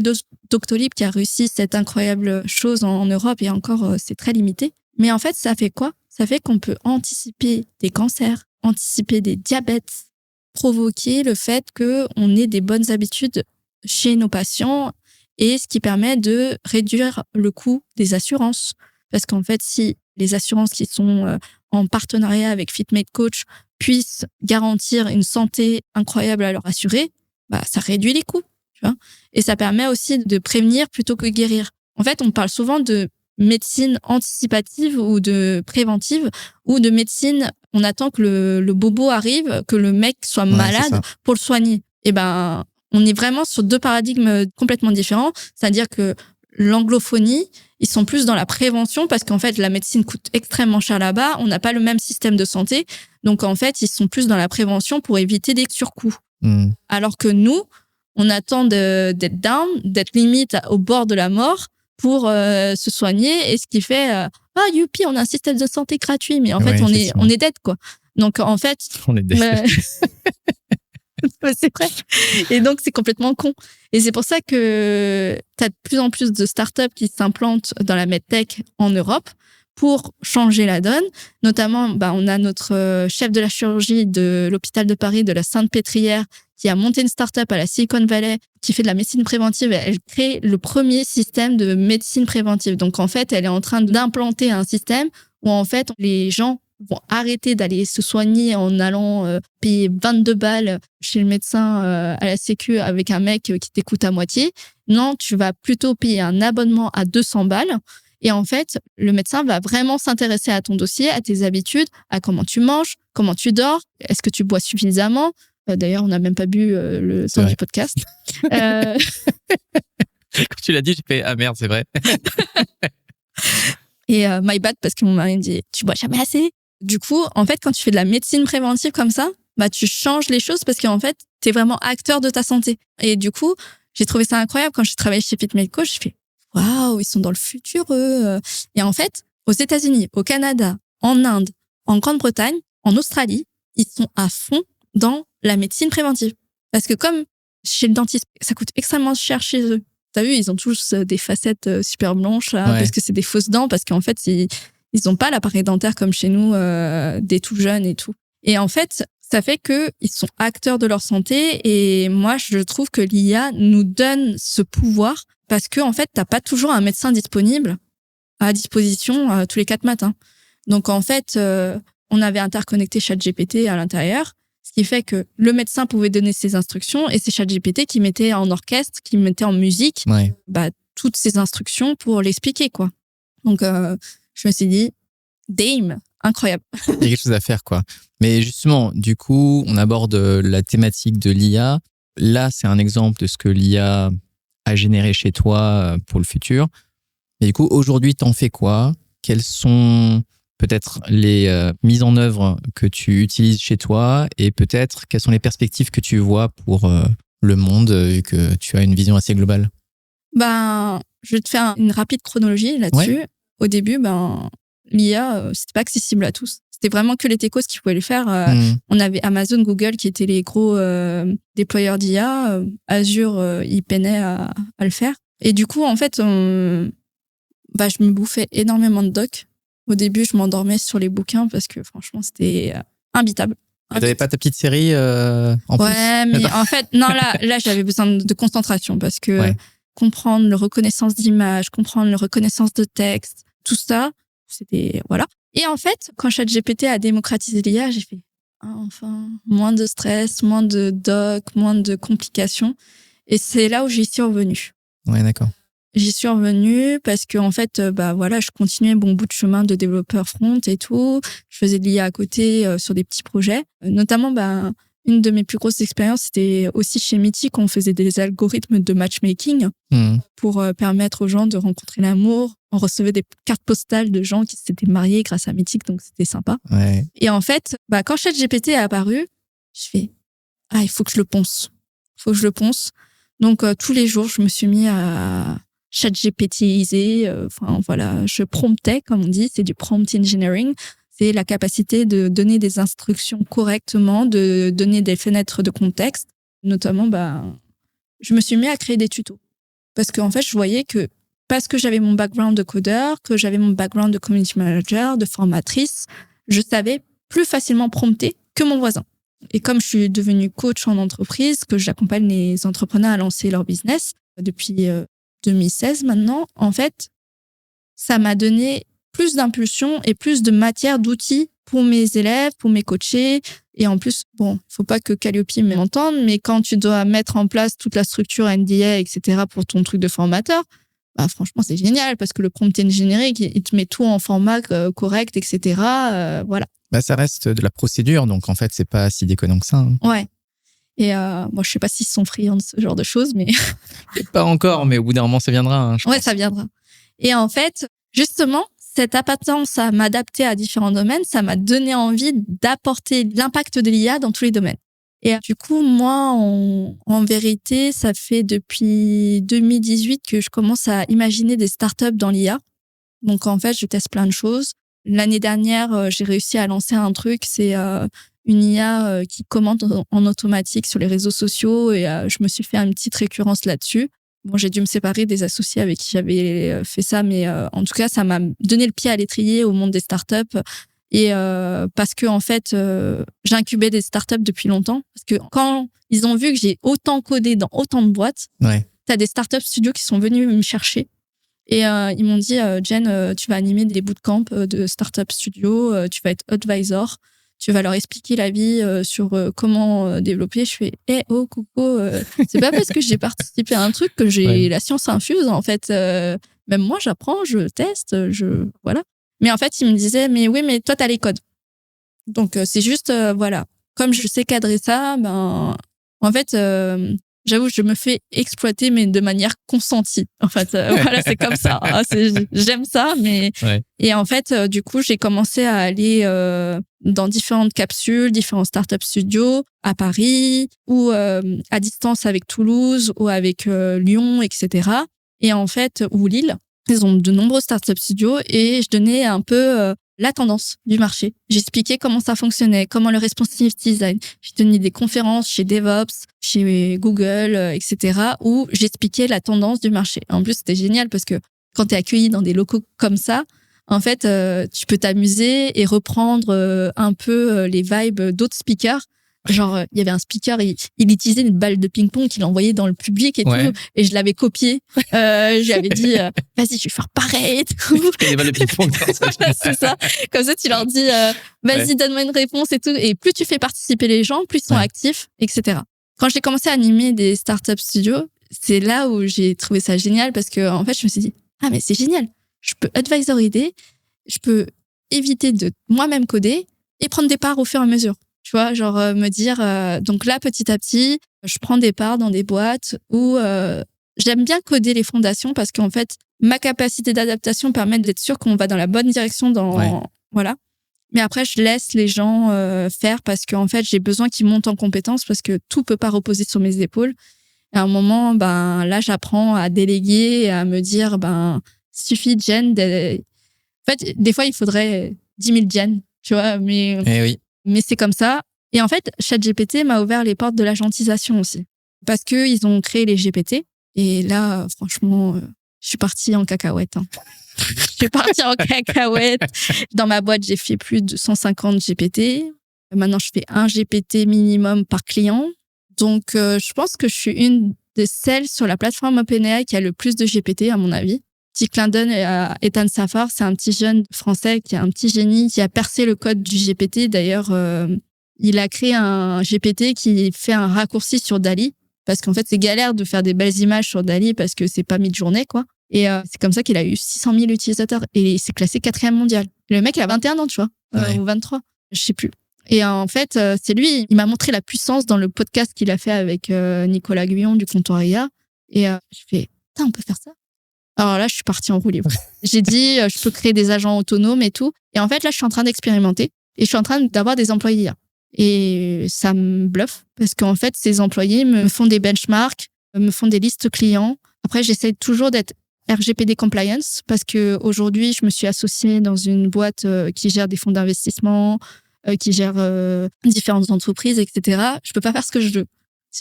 Doctolib qui a réussi cette incroyable chose en Europe et encore, c'est très limité. Mais en fait, ça fait quoi? Ça fait qu'on peut anticiper des cancers, anticiper des diabètes, provoquer le fait qu'on ait des bonnes habitudes chez nos patients et ce qui permet de réduire le coût des assurances. Parce qu'en fait, si les assurances qui sont en partenariat avec FitMateCoach puissent garantir une santé incroyable à leurs assurés, bah, ça réduit les coûts, tu vois. Et ça permet aussi de prévenir plutôt que guérir. En fait, on parle souvent de médecine anticipative ou de préventive ou de médecine, on attend que le bobo arrive, que le mec soit malade pour le soigner. Et ben, on est vraiment sur deux paradigmes complètement différents. C'est-à-dire que l'anglophonie, ils sont plus dans la prévention parce qu'en fait, la médecine coûte extrêmement cher là-bas. On n'a pas le même système de santé. Donc, en fait, ils sont plus dans la prévention pour éviter des surcoûts. Alors que nous, on attend d'être down, d'être limite au bord de la mort pour se soigner. Et ce qui fait, youpi, on a un système de santé gratuit. Mais en fait, on est dead, quoi. Donc, en fait... On est dead. C'est vrai. Et donc, c'est complètement con. Et c'est pour ça que tu as de plus en plus de startups qui s'implantent dans la medtech en Europe pour changer la donne. Notamment, on a notre chef de la chirurgie de l'hôpital de Paris, de la Sainte-Pétrière, qui a monté une startup à la Silicon Valley, qui fait de la médecine préventive. Elle crée le premier système de médecine préventive. Donc, en fait, elle est en train d'implanter un système où, en fait, les gens vont arrêter d'aller se soigner en allant payer 22 balles chez le médecin à la Sécu avec un mec qui t'écoute à moitié. Non, tu vas plutôt payer un abonnement à 200 balles. Et en fait, le médecin va vraiment s'intéresser à ton dossier, à tes habitudes, à comment tu manges, comment tu dors, est-ce que tu bois suffisamment. D'ailleurs, on n'a même pas bu le temps du podcast. Quand tu l'as dit, j'ai fait « Ah merde, c'est vrai ». Et my bad, parce que mon mari me dit « Tu bois jamais assez ». Du coup, en fait, quand tu fais de la médecine préventive comme ça, tu changes les choses parce qu'en fait, t'es vraiment acteur de ta santé. Et du coup, j'ai trouvé ça incroyable quand j'ai travaillé chez FitMateCoach. Je fais waouh, ils sont dans le futur, eux. Et en fait, aux États-Unis, au Canada, en Inde, en Grande-Bretagne, en Australie, ils sont à fond dans la médecine préventive. Parce que comme chez le dentiste, ça coûte extrêmement cher chez eux. T'as vu, ils ont tous des facettes super blanches là, parce que c'est des fausses dents, parce qu'en fait, ils n'ont pas l'appareil dentaire comme chez nous, des tout jeunes et tout. Et en fait, ça fait qu'ils sont acteurs de leur santé. Et moi, je trouve que l'IA nous donne ce pouvoir parce que en fait, t'as pas toujours un médecin disponible à disposition tous les 4 matins. Donc en fait, on avait interconnecté ChatGPT à l'intérieur, ce qui fait que le médecin pouvait donner ses instructions et c'est ChatGPT qui mettait en orchestre, qui mettait en musique, toutes ses instructions pour l'expliquer, quoi. Donc je me suis dit, damn, incroyable. Il y a quelque chose à faire, quoi. Mais justement, du coup, on aborde la thématique de l'IA. Là, c'est un exemple de ce que l'IA a généré chez toi pour le futur. Et du coup, aujourd'hui, t'en fais quoi? Quelles sont peut-être les mises en œuvre que tu utilises chez toi et peut-être quelles sont les perspectives que tu vois pour le monde et que tu as une vision assez globale? je vais te faire une rapide chronologie là-dessus. Ouais. Au début, l'IA, c'était pas accessible à tous. C'était vraiment que les techos qui pouvaient le faire. On avait Amazon, Google qui étaient les gros déployeurs d'IA. Azure, ils peinaient à le faire. Et du coup, en fait, je me bouffais énormément de docs. Au début, je m'endormais sur les bouquins parce que franchement, c'était imbitable. Tu n'avais pas ta petite série en plus? Ouais, mais en fait, non, là, j'avais besoin de concentration parce que comprendre la reconnaissance d'image, comprendre la reconnaissance de texte, tout ça, c'était, voilà. Et en fait, quand ChatGPT a démocratisé l'IA, j'ai fait, enfin, moins de stress, moins de docs, moins de complications. Et c'est là où j'y suis revenue. Ouais, d'accord. J'y suis revenue parce que en fait, je continuais mon bout de chemin de développeur front et tout. Je faisais de l'IA à côté sur des petits projets. Notamment, une de mes plus grosses expériences, c'était aussi chez Mythic. On faisait des algorithmes de matchmaking pour permettre aux gens de rencontrer l'amour. On recevait des cartes postales de gens qui s'étaient mariés grâce à Mythic, donc c'était sympa. Ouais. Et en fait, quand ChatGPT est apparu, je fais « il faut que je le ponce. Donc, tous les jours, je me suis mis à ChatGPTiser. Je promptais, comme on dit, c'est du prompt engineering. C'est la capacité de donner des instructions correctement, de donner des fenêtres de contexte. Notamment, je me suis mis à créer des tutos. Parce qu'en fait, je voyais que, parce que j'avais mon background de codeur, que j'avais mon background de community manager, de formatrice, je savais plus facilement prompter que mon voisin. Et comme je suis devenue coach en entreprise, que j'accompagne les entrepreneurs à lancer leur business depuis 2016 maintenant, en fait, ça m'a donné plus d'impulsion et plus de matière, d'outils pour mes élèves, pour mes coachés. Et en plus, faut pas que Calliope m'entende, mais quand tu dois mettre en place toute la structure NDA, etc., pour ton truc de formateur, franchement, c'est génial parce que le prompt engineering, il te met tout en format correct, etc. Voilà. Ça reste de la procédure, donc en fait, c'est pas si déconnant que ça. Hein. Ouais. Et je sais pas s'ils sont friands de ce genre de choses, mais... Pas encore, mais au bout d'un moment, ça viendra. Hein, je pense. Ça viendra. Et en fait, justement, cette appétence à m'adapter à différents domaines, ça m'a donné envie d'apporter l'impact de l'IA dans tous les domaines. Et du coup, moi, en vérité, ça fait depuis 2018 que je commence à imaginer des startups dans l'IA. Donc, en fait, je teste plein de choses. L'année dernière, j'ai réussi à lancer un truc, c'est une IA qui commente en automatique sur les réseaux sociaux et je me suis fait une petite récurrence là-dessus. Bon, j'ai dû me séparer des associés avec qui j'avais fait ça, mais en tout cas, ça m'a donné le pied à l'étrier au monde des startups. Et parce que en fait, j'incubais des startups depuis longtemps. Parce que quand ils ont vu que j'ai autant codé dans autant de boîtes, t'as des startup studios qui sont venus me chercher. Et ils m'ont dit, Jen, tu vas animer des bootcamps de startup studios, tu vas être advisor. Tu vas leur expliquer la vie sur comment développer. Je fais, coucou, c'est pas parce que j'ai participé à un truc que j'ai la science infuse, en fait. Même moi, j'apprends, je teste, voilà. Mais en fait, ils me disaient, mais oui, mais toi, t'as les codes. Donc, c'est juste, voilà. Comme je sais cadrer ça, en fait, j'avoue, je me fais exploiter, mais de manière consentie. En fait, voilà, c'est comme ça. Hein, j'aime ça, mais... Et en fait, du coup, j'ai commencé à aller dans différentes capsules, différents startup studios, à Paris, ou à distance avec Toulouse, ou avec Lyon, etc. Et en fait, ou Lille. Ils ont de nombreux startup studios et je donnais un peu la tendance du marché. J'expliquais comment ça fonctionnait, comment le responsive design. J'ai tenu des conférences chez DevOps, chez Google, etc. où j'expliquais la tendance du marché. En plus, c'était génial parce que quand tu es accueilli dans des locaux comme ça, en fait, tu peux t'amuser et reprendre un peu les vibes d'autres speakers. Genre, il y avait un speaker, il utilisait une balle de ping-pong qu'il envoyait dans le public et tout, et je l'avais copié. J'avais dit, vas-y, je vais faire pareil et tout. Des balles de ping-pong. C'est ça. Comme ça, tu leur dis, vas-y, donne-moi une réponse et tout. Et plus tu fais participer les gens, plus ils sont actifs, etc. Quand j'ai commencé à animer des startup studios, c'est là où j'ai trouvé ça génial parce que, en fait, je me suis dit, mais c'est génial. Je peux advisoriser, je peux éviter de moi-même coder et prendre des parts au fur et à mesure. Tu vois, genre me dire, donc là, petit à petit, je prends des parts dans des boîtes où j'aime bien coder les fondations parce qu'en fait, ma capacité d'adaptation permet d'être sûr qu'on va dans la bonne direction voilà. Mais après, je laisse les gens faire parce qu'en fait, j'ai besoin qu'ils montent en compétences parce que tout peut pas reposer sur mes épaules. Et à un moment, ben là, j'apprends à déléguer et à me dire, ben suffit Jen. En fait, des fois, il faudrait 10 000 Jen, tu vois, Eh oui. mais c'est comme ça. Et en fait, ChatGPT m'a ouvert les portes de la gentillisation aussi. Parce que ils ont créé les GPT. Et là, franchement, je suis partie en cacahuète. Hein. Je suis partie en cacahuète. Dans ma boîte, j'ai fait plus de 150 GPT. Maintenant, je fais un GPT minimum par client. Donc, je pense que je suis une de celles sur la plateforme OpenAI qui a le plus de GPT, à mon avis. Petit clin d'œil à Ethan Safar, c'est un petit jeune français qui est un petit génie qui a percé le code du GPT. D'ailleurs, il a créé un GPT qui fait un raccourci sur DALL-E parce qu'en fait, c'est galère de faire des belles images sur DALL-E parce que c'est pas mid-journée, quoi. Et c'est comme ça qu'il a eu 600 000 utilisateurs et il s'est classé 4e mondial. Le mec, il a 21 ans, tu vois, ou 23, je sais plus. Et en fait, c'est lui, il m'a montré la puissance dans le podcast qu'il a fait avec Nicolas Guyon du Comptoir IA. Et je fais, putain, on peut faire ça? Alors là, je suis partie en roue libre. J'ai dit, je peux créer des agents autonomes et tout. Et en fait, là, je suis en train d'expérimenter et je suis en train d'avoir des employés IA. Et ça me bluffe parce qu'en fait, ces employés me font des benchmarks, me font des listes clients. Après, j'essaie toujours d'être RGPD compliance parce que aujourd'hui, je me suis associée dans une boîte qui gère des fonds d'investissement, qui gère différentes entreprises, etc. Je peux pas faire ce que je veux.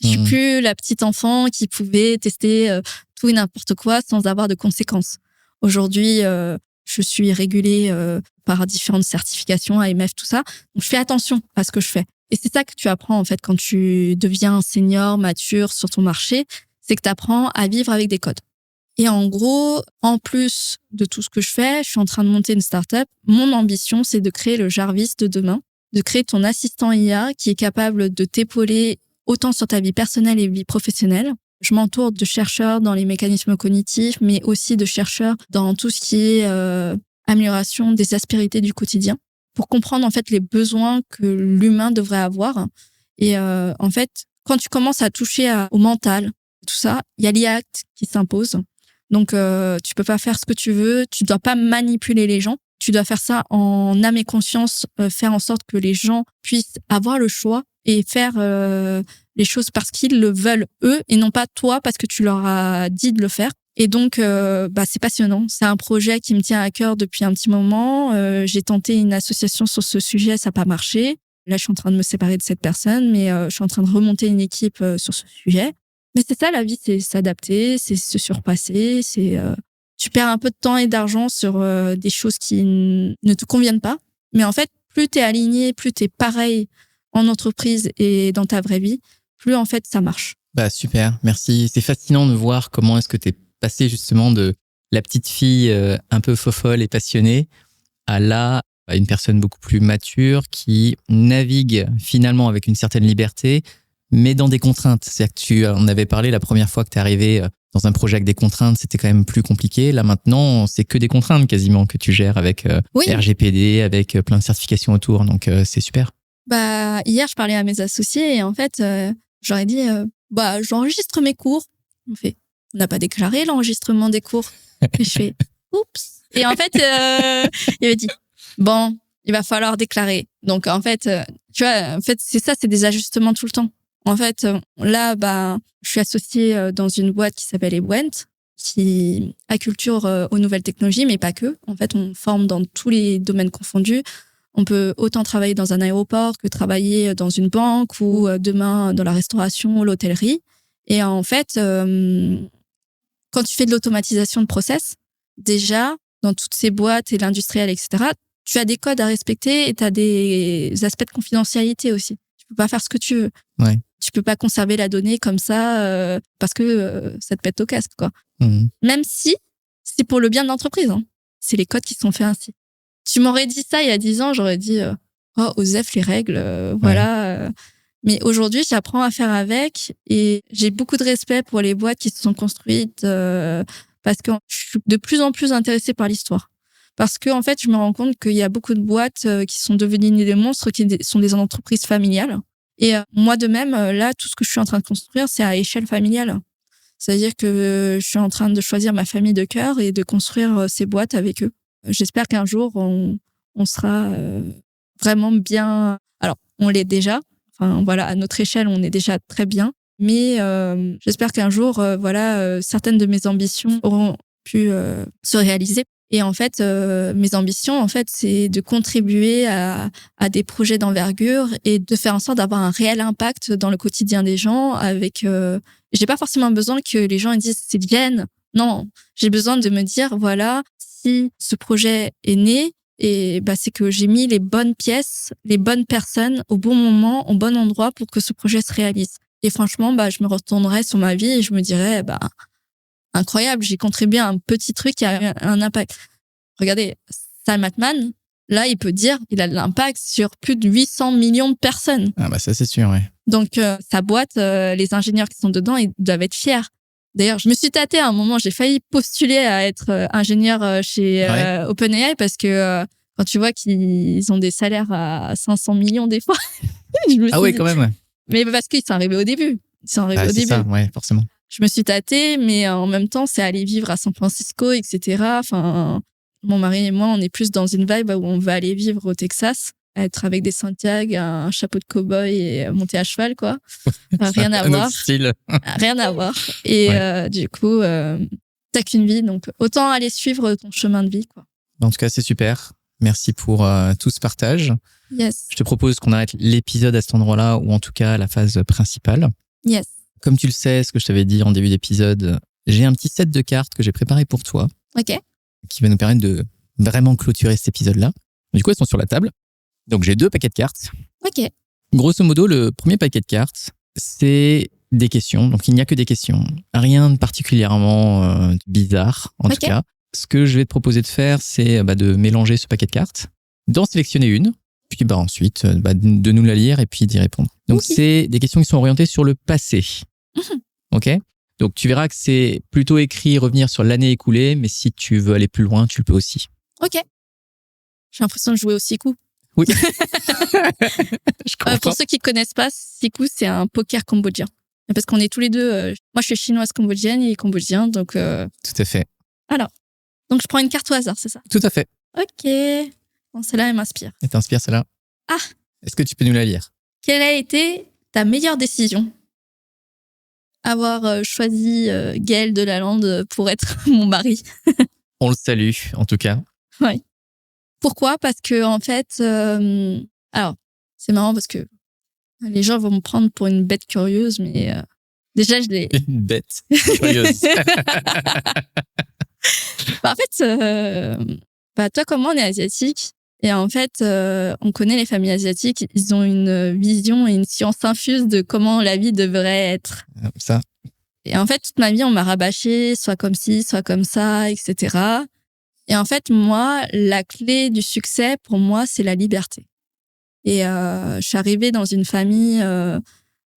Je suis plus la petite enfant qui pouvait tester tout et n'importe quoi sans avoir de conséquences. Aujourd'hui, je suis régulée par différentes certifications, AMF, tout ça. Donc, je fais attention à ce que je fais. Et c'est ça que tu apprends, en fait, quand tu deviens senior, mature sur ton marché, c'est que tu apprends à vivre avec des codes. Et en gros, en plus de tout ce que je fais, je suis en train de monter une startup. Mon ambition, c'est de créer le Jarvis de demain, de créer ton assistant IA qui est capable de t'épauler autant sur ta vie personnelle et vie professionnelle. Je m'entoure de chercheurs dans les mécanismes cognitifs, mais aussi de chercheurs dans tout ce qui est amélioration des aspérités du quotidien, pour comprendre en fait les besoins que l'humain devrait avoir. Et en fait, quand tu commences à toucher au mental, tout ça, il y a l'IA qui s'impose. Donc, tu peux pas faire ce que tu veux, tu dois pas manipuler les gens. Tu dois faire ça en âme et conscience, faire en sorte que les gens puissent avoir le choix et faire les choses parce qu'ils le veulent eux et non pas toi parce que tu leur as dit de le faire. Et donc, c'est passionnant. C'est un projet qui me tient à cœur depuis un petit moment. J'ai tenté une association sur ce sujet, ça n'a pas marché. Là, je suis en train de me séparer de cette personne, mais je suis en train de remonter une équipe sur ce sujet. Mais c'est ça, la vie, c'est s'adapter, c'est se surpasser, c'est tu perds un peu de temps et d'argent sur des choses qui ne te conviennent pas. Mais en fait, plus t'es aligné, plus t'es pareil en entreprise et dans ta vraie vie, plus en fait ça marche. Bah super, merci. C'est fascinant de voir comment est-ce que t'es passé justement de la petite fille un peu fofolle et passionnée à une personne beaucoup plus mature qui navigue finalement avec une certaine liberté, mais dans des contraintes. C'est-à-dire que tu en avais parlé la première fois que t'es arrivé dans un projet avec des contraintes, c'était quand même plus compliqué. Là maintenant, c'est que des contraintes quasiment que tu gères avec RGPD, avec plein de certifications autour. Donc c'est super. Hier, je parlais à mes associés et en fait, j'aurais dit, j'enregistre mes cours. On fait, on n'a pas déclaré l'enregistrement des cours. Et je fais, oups. Et en fait, il avait dit, bon, il va falloir déclarer. Donc en fait, tu vois, en fait, c'est ça, c'est des ajustements tout le temps. En fait, là, je suis associée dans une boîte qui s'appelle Ebwent, qui acculture aux nouvelles technologies, mais pas que. En fait, on forme dans tous les domaines confondus. On peut autant travailler dans un aéroport que travailler dans une banque ou demain dans la restauration ou l'hôtellerie. Et en fait, quand tu fais de l'automatisation de process, déjà, dans toutes ces boîtes et l'industriel, etc., tu as des codes à respecter et tu as des aspects de confidentialité aussi. Tu peux pas faire ce que tu veux. Ouais. Tu peux pas conserver la donnée comme ça parce que ça te pète au casque, quoi. Même si c'est pour le bien de l'entreprise. Hein. C'est les codes qui sont faits ainsi. Tu m'aurais dit ça il y a 10 ans, j'aurais dit Osef, les règles, voilà. Mais aujourd'hui, j'apprends à faire avec et j'ai beaucoup de respect pour les boîtes qui se sont construites parce que je suis de plus en plus intéressée par l'histoire. Parce que en fait, je me rends compte qu'il y a beaucoup de boîtes qui sont devenues des monstres, qui sont des entreprises familiales. Et moi de même, là, tout ce que je suis en train de construire, c'est à échelle familiale. C'est-à-dire que je suis en train de choisir ma famille de cœur et de construire ces boîtes avec eux. J'espère qu'un jour, on sera vraiment bien. Alors, on l'est déjà. Enfin, voilà, à notre échelle, on est déjà très bien. Mais j'espère qu'un jour, certaines de mes ambitions auront pu se réaliser. Et en fait, mes ambitions, en fait, c'est de contribuer à des projets d'envergure et de faire en sorte d'avoir un réel impact dans le quotidien des gens. Avec, j'ai pas forcément besoin que les gens disent c'est Viviane. Non, j'ai besoin de me dire voilà, si ce projet est né, et c'est que j'ai mis les bonnes pièces, les bonnes personnes au bon moment, au bon endroit pour que ce projet se réalise. Et franchement, je me retournerais sur ma vie et je me dirais incroyable, j'ai contribué à un petit truc qui a un impact. Regardez, Sam Altman, là, il peut dire, il a de l'impact sur plus de 800 millions de personnes. Ah ça c'est sûr, ouais. Donc, sa boîte, les ingénieurs qui sont dedans, ils doivent être fiers. D'ailleurs, je me suis tâtée à un moment, j'ai failli postuler à être ingénieur chez OpenAI parce que quand tu vois qu'ils ont des salaires à 500 millions des fois, je me suis dit, quand même, ouais. Mais parce qu'ils sont arrivés au début. C'est ça, ouais, forcément. Je me suis tâtée, mais en même temps, c'est aller vivre à San Francisco, etc. Enfin, mon mari et moi, on est plus dans une vibe où on va aller vivre au Texas, être avec des Santiago, un chapeau de cow-boy et monter à cheval, quoi. Rien à voir. Style. Rien à voir. Et du coup, t'as qu'une vie, donc autant aller suivre ton chemin de vie, quoi. En tout cas, c'est super. Merci pour tout ce partage. Yes. Je te propose qu'on arrête l'épisode à cet endroit-là, ou en tout cas la phase principale. Yes. Comme tu le sais, ce que je t'avais dit en début d'épisode, j'ai un petit set de cartes que j'ai préparé pour toi. Ok. Qui va nous permettre de vraiment clôturer cet épisode-là. Du coup, elles sont sur la table. Donc, j'ai 2 paquets de cartes. Ok. Grosso modo, le premier paquet de cartes, c'est des questions. Donc, il n'y a que des questions. Rien de particulièrement bizarre, en tout cas. Ce que je vais te proposer de faire, c'est de mélanger ce paquet de cartes, d'en sélectionner une, puis ensuite de nous la lire et puis d'y répondre. Donc, c'est des questions qui sont orientées sur le passé. Ok ? Donc, tu verras que c'est plutôt écrit revenir sur l'année écoulée, mais si tu veux aller plus loin, tu le peux aussi. Ok. J'ai l'impression de jouer au Siku. Oui. Je comprends. Pour ceux qui connaissent pas, Siku, c'est un poker cambodgien. Parce qu'on est tous les deux... moi, je suis chinoise cambodgienne, il est cambodgien, donc... Tout à fait. Alors, donc je prends une carte au hasard, c'est ça ? Tout à fait. Ok. Bon, celle-là, elle m'inspire. Elle t'inspire, celle-là ? Ah ! Est-ce que tu peux nous la lire ? Quelle a été ta meilleure décision ? Avoir choisi Gaël Delalande pour être mon mari. On le salue, en tout cas. Oui. Pourquoi ? Parce que, en fait, alors, c'est marrant parce que les gens vont me prendre pour une bête curieuse, mais déjà, je l'ai... Une bête curieuse. En fait, toi comme moi, on est asiatique. Et en fait, on connaît les familles asiatiques. Ils ont une vision et une science infuse de comment la vie devrait être. Ça. Et en fait, toute ma vie, on m'a rabâché, soit comme ci, soit comme ça, etc. Et en fait, moi, la clé du succès, pour moi, c'est la liberté. Et je suis arrivée dans une famille,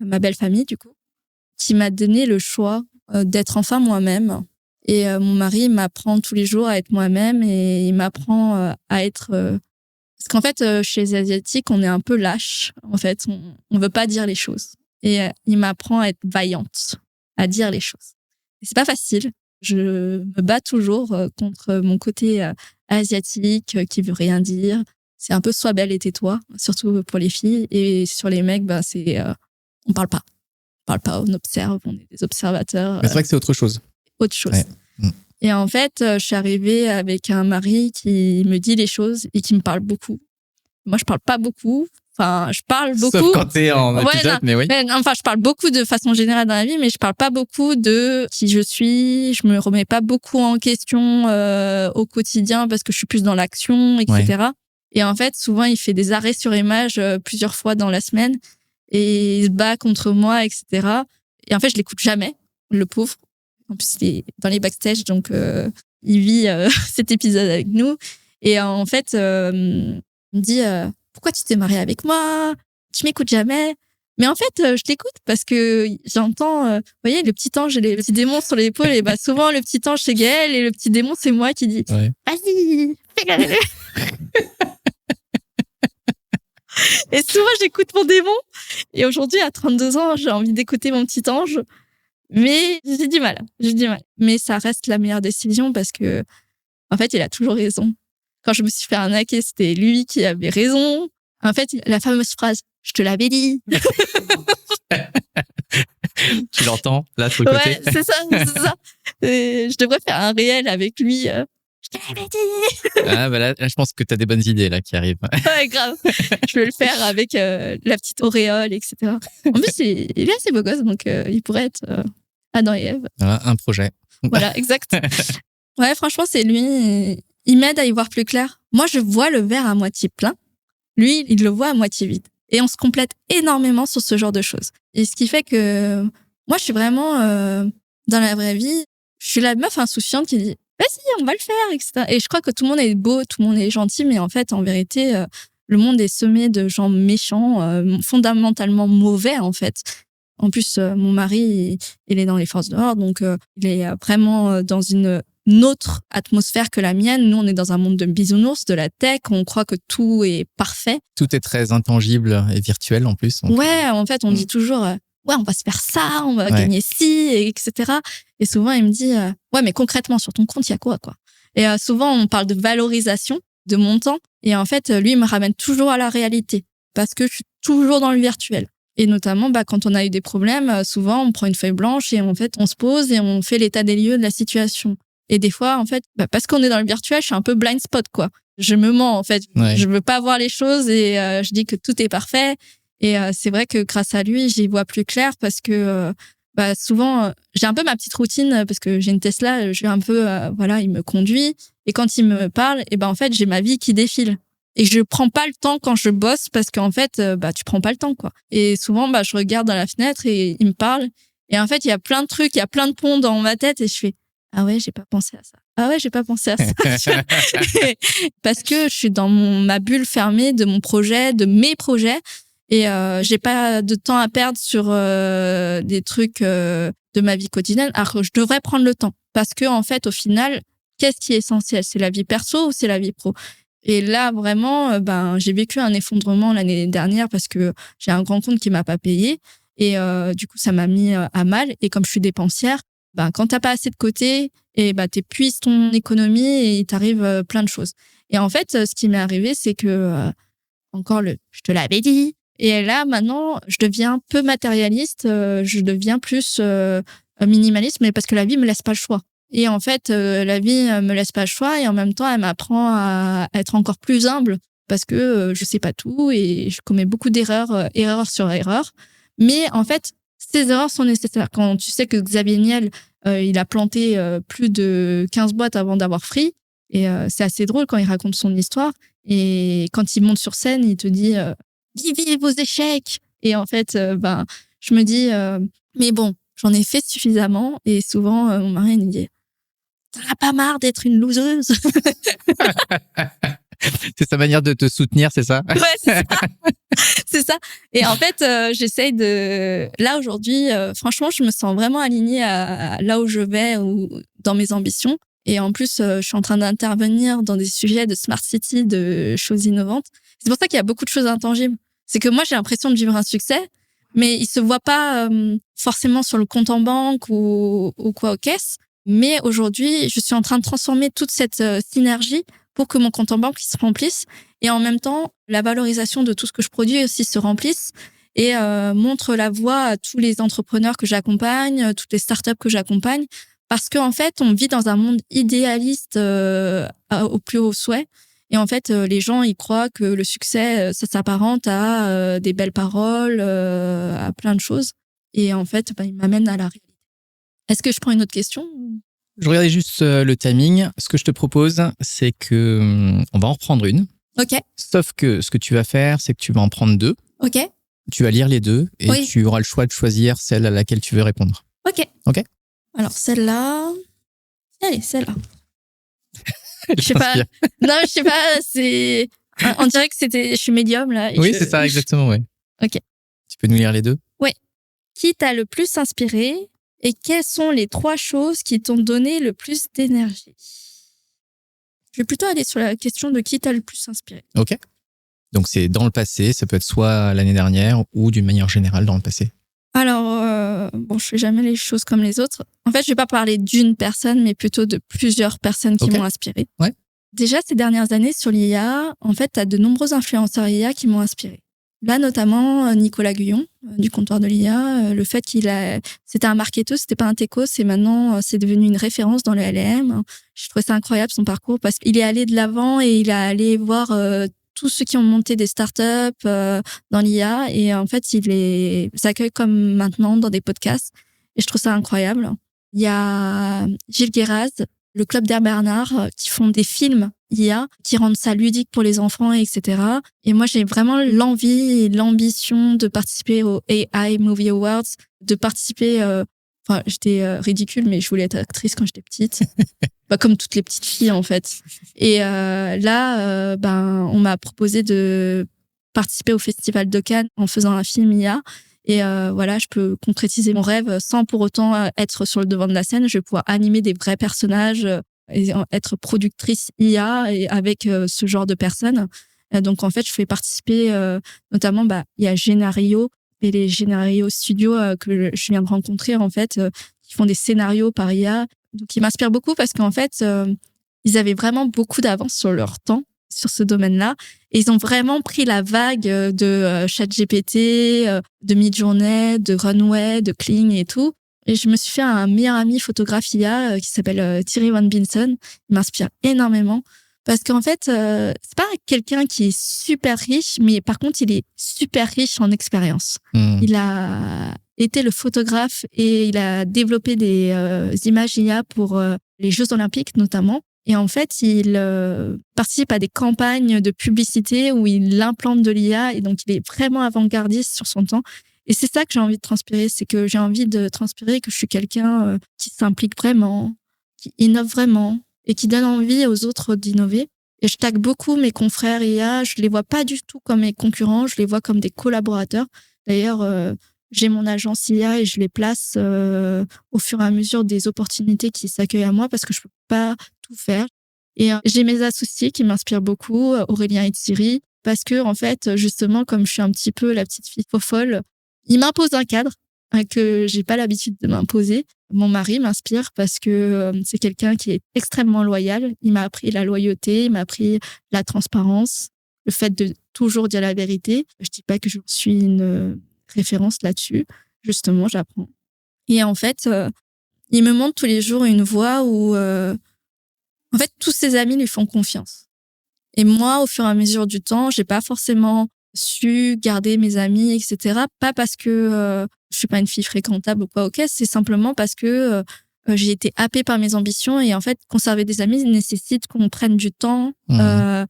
ma belle famille, du coup, qui m'a donné le choix d'être enfin moi-même. Et mon mari m'apprend tous les jours à être moi-même et il m'apprend à être... Parce qu'en fait, chez les Asiatiques, on est un peu lâche. En fait, on veut pas dire les choses. Et il m'apprend à être vaillante, à dire les choses. Et c'est pas facile. Je me bats toujours contre mon côté asiatique qui veut rien dire. C'est un peu sois belle et tais-toi, surtout pour les filles. Et sur les mecs, c'est on parle pas. On parle pas, on observe, on est des observateurs. Mais c'est vrai que c'est autre chose. Autre chose. Ouais. Et en fait, je suis arrivée avec un mari qui me dit les choses et qui me parle beaucoup. Moi, je parle pas beaucoup. Enfin, je parle beaucoup. Sauf quand t'es en épisode, mais oui. Enfin, je parle beaucoup de façon générale dans la vie, mais je parle pas beaucoup de qui je suis. Je me remets pas beaucoup en question au quotidien parce que je suis plus dans l'action, etc. Ouais. Et en fait, souvent, il fait des arrêts sur image plusieurs fois dans la semaine et il se bat contre moi, etc. Et en fait, je l'écoute jamais, le pauvre. En plus, il est dans les backstage, donc il vit cet épisode avec nous. Et en fait, il me dit pourquoi tu t'es mariée avec moi ? Tu m'écoutes jamais. Mais en fait, je l'écoute parce que j'entends, vous voyez, le petit ange et les petits démons sur l'épaule. Et souvent, le petit ange, c'est Gaël et le petit démon, c'est moi qui dit vas-y, fais-le. Et souvent, j'écoute mon démon. Et aujourd'hui, à 32 ans, j'ai envie d'écouter mon petit ange. Mais j'ai du mal. Mais ça reste la meilleure décision parce que, en fait, il a toujours raison. Quand je me suis fait arnaquer, c'était lui qui avait raison. En fait, la fameuse phrase, je te l'avais dit. Tu l'entends, là, sur le côté. Ouais, c'est ça, c'est ça. Et je devrais faire un réel avec lui. Je te l'avais dit. Ah, bah là, je pense que tu as des bonnes idées là qui arrivent. Ouais, grave. Je vais le faire avec la petite auréole, etc. En plus, il est assez beau gosse, donc il pourrait être Adam et Ève. Voilà, un projet. Voilà, exact. Ouais, franchement, c'est lui. Il m'aide à y voir plus clair. Moi, je vois le verre à moitié plein. Lui, il le voit à moitié vide. Et on se complète énormément sur ce genre de choses. Et ce qui fait que moi, je suis vraiment dans la vraie vie, je suis la meuf insouciante qui dit vas-y, on va le faire, etc. Et je crois que tout le monde est beau, tout le monde est gentil, mais en fait, en vérité, le monde est semé de gens méchants, fondamentalement mauvais, en fait. En plus, mon mari, il est dans les forces de l'ordre, donc il est vraiment dans une autre atmosphère que la mienne. Nous, on est dans un monde de bisounours, de la tech, on croit que tout est parfait. Tout est très intangible et virtuel en plus. Donc... Ouais, en fait, on dit toujours ouais, on va se faire ça, on va gagner ci, etc. Et souvent, il me dit ouais, mais concrètement, sur ton compte, il y a quoi? Et souvent, on parle de valorisation, de montant. Et en fait, lui, il me ramène toujours à la réalité parce que je suis toujours dans le virtuel. Et notamment, quand on a eu des problèmes, souvent, on prend une feuille blanche et en fait, on se pose et on fait l'état des lieux de la situation. Et des fois, en fait, parce qu'on est dans le virtuel, je suis un peu blind spot, quoi. Je me mens, en fait. Ouais. Je veux pas voir les choses et je dis que tout est parfait. Et c'est vrai que grâce à lui, j'y vois plus clair parce que souvent, j'ai un peu ma petite routine parce que j'ai une Tesla, je vais un peu, voilà, il me conduit. Et quand il me parle, et en fait, j'ai ma vie qui défile. Et je prends pas le temps quand je bosse parce qu'en fait, tu prends pas le temps, quoi. Et souvent, je regarde dans la fenêtre et il me parle. Et en fait, il y a plein de trucs, il y a plein de ponts dans ma tête et je fais ah ouais, j'ai pas pensé à ça. Ah ouais, j'ai pas pensé à ça. Parce que je suis dans ma bulle fermée de mon projet, de mes projets. Et j'ai pas de temps à perdre sur des trucs de ma vie quotidienne. Alors que je devrais prendre le temps. Parce que en fait, au final, qu'est-ce qui est essentiel? C'est la vie perso ou c'est la vie pro? Et là, vraiment, j'ai vécu un effondrement l'année dernière parce que j'ai un grand compte qui m'a pas payé. Et du coup, ça m'a mis à mal. Et comme je suis dépensière, quand t'as pas assez de côté, et t'épuises ton économie et il t'arrive plein de choses. Et en fait, ce qui m'est arrivé, c'est que encore je te l'avais dit. Et là, maintenant, je deviens un peu matérialiste. Je deviens plus minimaliste, mais parce que la vie me laisse pas le choix. Et en fait, la vie me laisse pas le choix et en même temps, elle m'apprend à être encore plus humble parce que je sais pas tout et je commets beaucoup d'erreurs, erreur sur erreur. Mais en fait, ces erreurs sont nécessaires. Quand tu sais que Xavier Niel, il a planté plus de 15 boîtes avant d'avoir Free. Et c'est assez drôle quand il raconte son histoire. Et quand il monte sur scène, il te dit vivez vos échecs. Et en fait, je me dis mais bon, j'en ai fait suffisamment. Et souvent, mon mari il me dit t'en as pas marre d'être une loseuse? C'est sa manière de te soutenir, c'est ça? Ouais, c'est ça. C'est ça. Et en fait, j'essaye de... Là, aujourd'hui, franchement, je me sens vraiment alignée à là où je vais ou dans mes ambitions. Et en plus, je suis en train d'intervenir dans des sujets de smart city, de choses innovantes. C'est pour ça qu'il y a beaucoup de choses intangibles. C'est que moi, j'ai l'impression de vivre un succès, mais il se voit pas forcément sur le compte en banque ou quoi aux caisses. Mais aujourd'hui, je suis en train de transformer toute cette synergie pour que mon compte en banque il se remplisse et en même temps la valorisation de tout ce que je produis aussi se remplisse et montre la voie à tous les entrepreneurs que j'accompagne, toutes les startups que j'accompagne parce qu'en fait on vit dans un monde idéaliste au plus haut souhait et en fait les gens ils croient que le succès ça s'apparente à des belles paroles, à plein de choses et en fait ils m'amènent à la réalité. Est-ce que je prends une autre question? Je regardais juste le timing. Ce que je te propose, c'est que on va en reprendre une. Ok. Sauf que ce que tu vas faire, c'est que tu vas en prendre deux. Ok. Tu vas lire les deux et oui. Tu auras le choix de choisir celle à laquelle tu veux répondre. Ok. Ok. Alors celle-là. Allez, celle-là. Je sais pas. Non, je sais pas. C'est. On dirait que c'était. Je suis médium là. Oui, c'est ça, exactement, oui. Ok. Tu peux nous lire les deux? Oui. Qui t'a le plus inspiré? Et quelles sont les 3 choses qui t'ont donné le plus d'énergie? Je vais plutôt aller sur la question de qui t'a le plus inspiré. Ok. Donc, c'est dans le passé. Ça peut être soit l'année dernière ou d'une manière générale dans le passé. Alors, je fais jamais les choses comme les autres. En fait, je vais pas parler d'une personne, mais plutôt de plusieurs personnes qui m'ont inspiré. Ouais. Déjà, ces dernières années, sur l'IA, en fait, t'as de nombreux influenceurs IA qui m'ont inspiré. Là, notamment, Nicolas Guyon, du comptoir de l'IA, le fait c'était un marketeur, c'était pas un techos, et maintenant, c'est devenu une référence dans le LLM. Je trouvais ça incroyable, son parcours, parce qu'il est allé de l'avant et il est allé voir tous ceux qui ont monté des startups dans l'IA. Et en fait, il s'accueille comme maintenant dans des podcasts. Et je trouve ça incroyable. Il y a Gilles Guéraz, le Club d'Air Bernard, qui font des films IA, qui rendent ça ludique pour les enfants, etc. Et moi, j'ai vraiment l'envie et l'ambition de participer aux AI Movie Awards, de participer... Enfin, j'étais ridicule, mais je voulais être actrice quand j'étais petite. Comme toutes les petites filles, en fait. Et là, on m'a proposé de participer au Festival de Cannes en faisant un film IA. Et voilà, je peux concrétiser mon rêve sans pour autant être sur le devant de la scène. Je vais pouvoir animer des vrais personnages et être productrice IA et avec ce genre de personnes. Donc, en fait, je fais participer notamment, il y a Génario et les Génario Studios que je viens de rencontrer, en fait, qui font des scénarios par IA. Donc, ils m'inspirent beaucoup parce qu'en fait, ils avaient vraiment beaucoup d'avance sur leur temps sur ce domaine-là. Et ils ont vraiment pris la vague de ChatGPT, de Midjourney, de Runway, de Kling et tout. Et je me suis fait un meilleur ami photographe IA qui s'appelle Thierry Van Binson. Il m'inspire énormément parce qu'en fait, c'est pas quelqu'un qui est super riche, mais par contre, il est super riche en expérience. Il a été le photographe et il a développé des images IA pour les Jeux Olympiques notamment. Et en fait, il participe à des campagnes de publicité où il implante de l'IA et donc il est vraiment avant-gardiste sur son temps. Et c'est ça que j'ai envie de transpirer, c'est que j'ai envie de transpirer que je suis quelqu'un qui s'implique vraiment, qui innove vraiment et qui donne envie aux autres d'innover. Et je tag beaucoup mes confrères IA, je les vois pas du tout comme mes concurrents, je les vois comme des collaborateurs. D'ailleurs, j'ai mon agence IA et je les place au fur et à mesure des opportunités qui s'accueillent à moi parce que je peux pas tout faire. Et j'ai mes associés qui m'inspirent beaucoup, Aurélien et Thierry, parce que en fait, justement, comme je suis un petit peu la petite fille folle, ils m'imposent un cadre que j'ai pas l'habitude de m'imposer. Mon mari m'inspire parce que c'est quelqu'un qui est extrêmement loyal. Il m'a appris la loyauté, il m'a appris la transparence, le fait de toujours dire la vérité. Je dis pas que je suis une référence là-dessus. Justement, j'apprends. Et en fait, il me montre tous les jours une voie où, en fait, tous ses amis lui font confiance. Et moi, au fur et à mesure du temps, j'ai pas forcément su garder mes amis, etc. Pas parce que je suis pas une fille fréquentable ou quoi, ok. C'est simplement parce que j'ai été happée par mes ambitions et en fait, conserver des amis nécessite qu'on prenne du temps à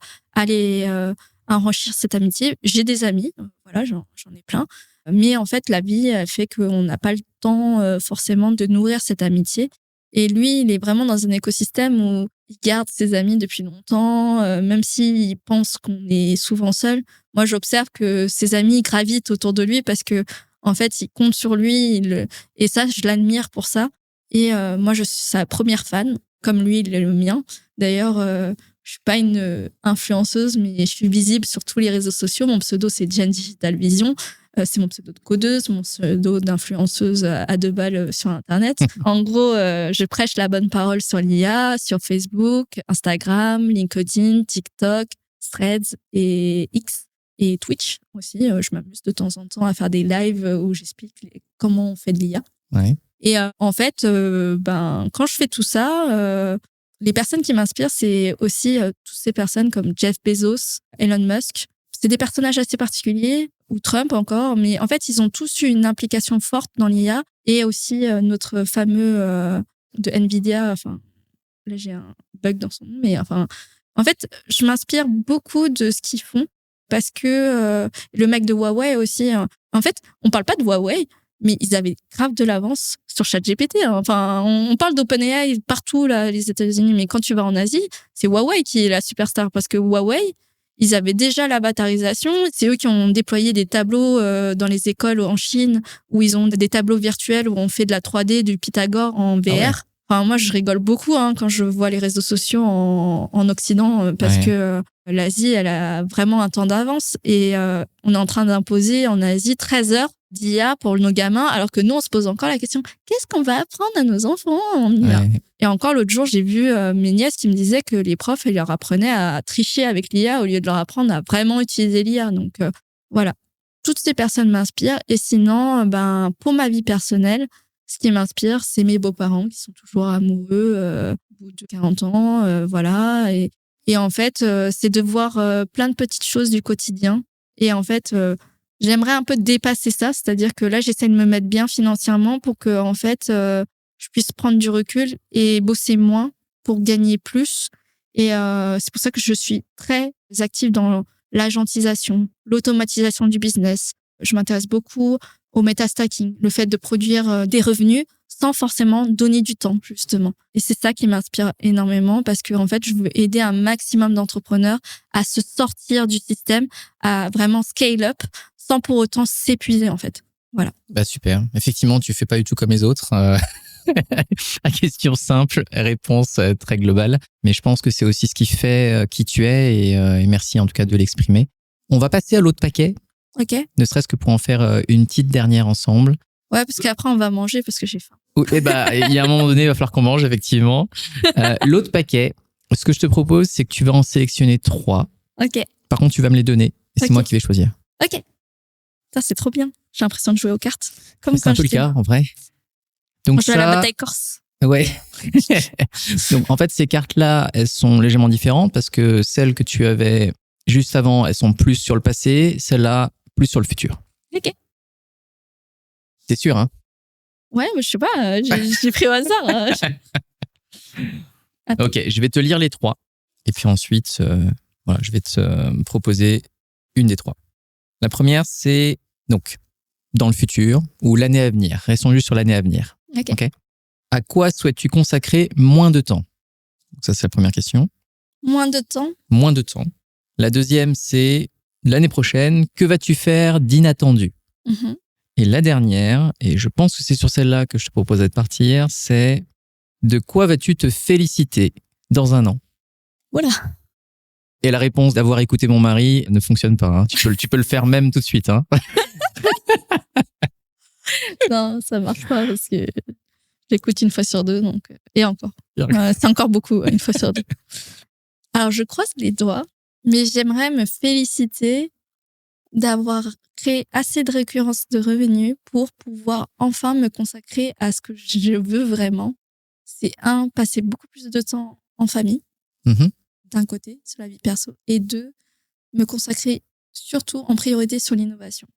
enrichir cette amitié. J'ai des amis, voilà, j'en ai plein. Mais en fait, la vie fait qu'on n'a pas le temps forcément de nourrir cette amitié. Et lui, il est vraiment dans un écosystème où il garde ses amis depuis longtemps, même s'il pense qu'on est souvent seul. Moi, j'observe que ses amis gravitent autour de lui parce que, en fait, ils comptent sur lui. Et ça, je l'admire pour ça. Et moi, je suis sa première fan, comme lui, il est le mien. D'ailleurs, je suis pas une influenceuse, mais je suis visible sur tous les réseaux sociaux. Mon pseudo, c'est Gen Digital Vision. C'est mon pseudo de codeuse, mon pseudo d'influenceuse à 2 balles sur Internet. En gros, je prêche la bonne parole sur l'IA, sur Facebook, Instagram, LinkedIn, TikTok, Threads et X et Twitch aussi. Je m'amuse de temps en temps à faire des lives où j'explique comment on fait de l'IA. Ouais. Et en fait, quand je fais tout ça, les personnes qui m'inspirent, c'est aussi toutes ces personnes comme Jeff Bezos, Elon Musk. C'est des personnages assez particuliers, ou Trump encore, mais en fait, ils ont tous eu une implication forte dans l'IA et aussi notre fameux de Nvidia, enfin, là j'ai un bug dans son nom, mais enfin, en fait, je m'inspire beaucoup de ce qu'ils font parce que le mec de Huawei aussi, en fait, on parle pas de Huawei, mais ils avaient grave de l'avance sur ChatGPT. Enfin, on parle d'OpenAI partout, là, les États-Unis, mais quand tu vas en Asie, c'est Huawei qui est la superstar parce que Huawei, ils avaient déjà l'avatarisation. C'est eux qui ont déployé des tableaux dans les écoles en Chine où ils ont des tableaux virtuels où on fait de la 3D, du Pythagore en VR. Ah ouais. Enfin, moi, je rigole beaucoup quand je vois les réseaux sociaux en Occident parce que l'Asie, elle a vraiment un temps d'avance et on est en train d'imposer en Asie 13 heures d'IA pour nos gamins, alors que nous, on se pose encore la question, qu'est-ce qu'on va apprendre à nos enfants en IA ? Ouais. Et encore l'autre jour, j'ai vu mes nièces qui me disaient que les profs, ils leur apprenaient à tricher avec l'IA au lieu de leur apprendre à vraiment utiliser l'IA. Donc voilà. toutes ces personnes m'inspirent. Et sinon, pour ma vie personnelle, ce qui m'inspire, c'est mes beaux-parents qui sont toujours amoureux au bout de 40 ans, voilà. Et en fait, c'est de voir plein de petites choses du quotidien. Et en fait, j'aimerais un peu dépasser ça, c'est-à-dire que là, j'essaie de me mettre bien financièrement pour que, en fait, je puisse prendre du recul et bosser moins pour gagner plus. Et c'est pour ça que je suis très active dans l'agentisation, l'automatisation du business. Je m'intéresse beaucoup au metastacking, le fait de produire des revenus sans forcément donner du temps, justement. Et c'est ça qui m'inspire énormément parce que, en fait, je veux aider un maximum d'entrepreneurs à se sortir du système, à vraiment scale up sans pour autant s'épuiser, en fait. Voilà. Super. Effectivement, tu fais pas du tout comme les autres. À question simple, réponse très globale. Mais je pense que c'est aussi ce qui fait qui tu es et merci en tout cas de l'exprimer. On va passer à l'autre paquet. Ok. Ne serait-ce que pour en faire une petite dernière ensemble. Ouais, parce qu'après, on va manger parce que j'ai faim. Il y a un moment donné, il va falloir qu'on mange, effectivement. L'autre paquet, ce que je te propose, c'est que tu vas en sélectionner 3. Ok. Par contre, tu vas me les donner. Et c'est moi qui vais choisir. Ok. Ça, c'est trop bien. J'ai l'impression de jouer aux cartes. Comme c'est un peu le cas, en vrai. Donc on joue à la bataille corse. Ouais. Donc, en fait, ces cartes-là, elles sont légèrement différentes parce que celles que tu avais juste avant, elles sont plus sur le passé. Celles-là, plus sur le futur. Ok. T'es sûr, hein? Ouais, mais je sais pas. J'ai pris au hasard. Ok, je vais te lire les 3. Et puis ensuite, voilà, je vais te proposer une des 3. La première, c'est donc dans le futur ou l'année à venir. Restons juste sur l'année à venir. Ok. À quoi souhaites-tu consacrer moins de temps? Donc ça, c'est la première question. Moins de temps? Moins de temps. La deuxième, c'est l'année prochaine, que vas-tu faire d'inattendu? Et la dernière, et je pense que c'est sur celle-là que je te proposais de partir, c'est de quoi vas-tu te féliciter dans un an? Voilà. Et la réponse d'avoir écouté mon mari ne fonctionne pas. Hein. Tu peux le faire même tout de suite. Hein. Non, ça marche pas parce que j'écoute une fois sur 2. Donc... Et encore. C'est encore beaucoup, une fois sur 2. Alors, je croise les doigts, mais j'aimerais me féliciter d'avoir créé assez de récurrence de revenus pour pouvoir enfin me consacrer à ce que je veux vraiment. C'est passer beaucoup plus de temps en famille, d'un côté, sur la vie perso, et 2, me consacrer surtout en priorité sur l'innovation.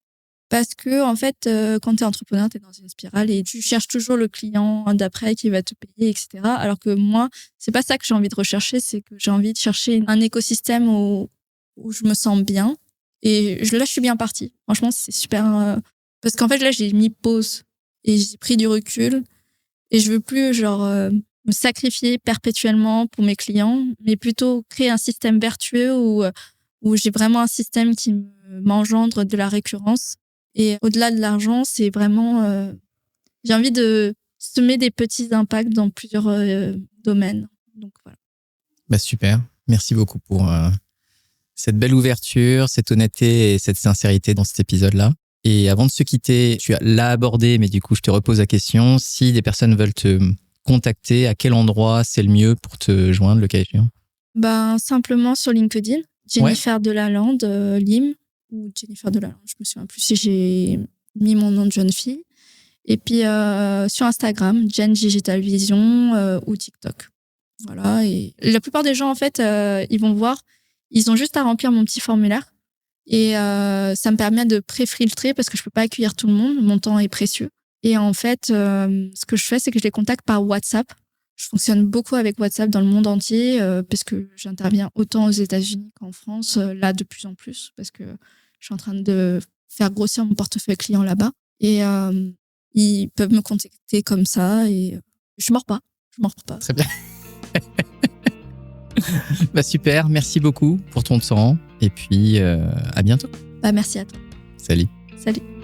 Parce que, en fait, quand tu es entrepreneur, tu es dans une spirale et tu cherches toujours le client d'après qui va te payer, etc. Alors que moi, c'est pas ça que j'ai envie de rechercher, c'est que j'ai envie de chercher un écosystème où je me sens bien. Et là, je suis bien partie. Franchement, c'est super. Parce qu'en fait, là, j'ai mis pause et j'ai pris du recul. Et je veux plus, me sacrifier perpétuellement pour mes clients, mais plutôt créer un système vertueux où j'ai vraiment un système qui m'engendre de la récurrence. Et au-delà de l'argent, c'est vraiment... j'ai envie de semer des petits impacts dans plusieurs domaines. Donc, voilà. Super. Merci beaucoup pour cette belle ouverture, cette honnêteté et cette sincérité dans cet épisode-là. Et avant de se quitter, tu l'as abordé, mais du coup, je te repose la question. Si des personnes veulent te contacter, à quel endroit c'est le mieux pour te joindre, le cas échéant? Simplement sur LinkedIn. Jennifer Delalande, Lim, ou Jennifer Delalande, je me souviens plus si j'ai mis mon nom de jeune fille. Et puis sur Instagram, Jen Digital Vision ou TikTok. Voilà. Et la plupart des gens, en fait, ils vont voir, ils ont juste à remplir mon petit formulaire. Et ça me permet de pré-filtrer parce que je peux pas accueillir tout le monde. Mon temps est précieux. Et en fait, ce que je fais, c'est que je les contacte par WhatsApp. Je fonctionne beaucoup avec WhatsApp dans le monde entier parce que j'interviens autant aux États-Unis qu'en France, là de plus en plus, parce que je suis en train de faire grossir mon portefeuille client là-bas. Et ils peuvent me contacter comme ça et je mords pas. Très bien. Super, merci beaucoup pour ton temps et puis à bientôt. Merci à toi. Salut. Salut.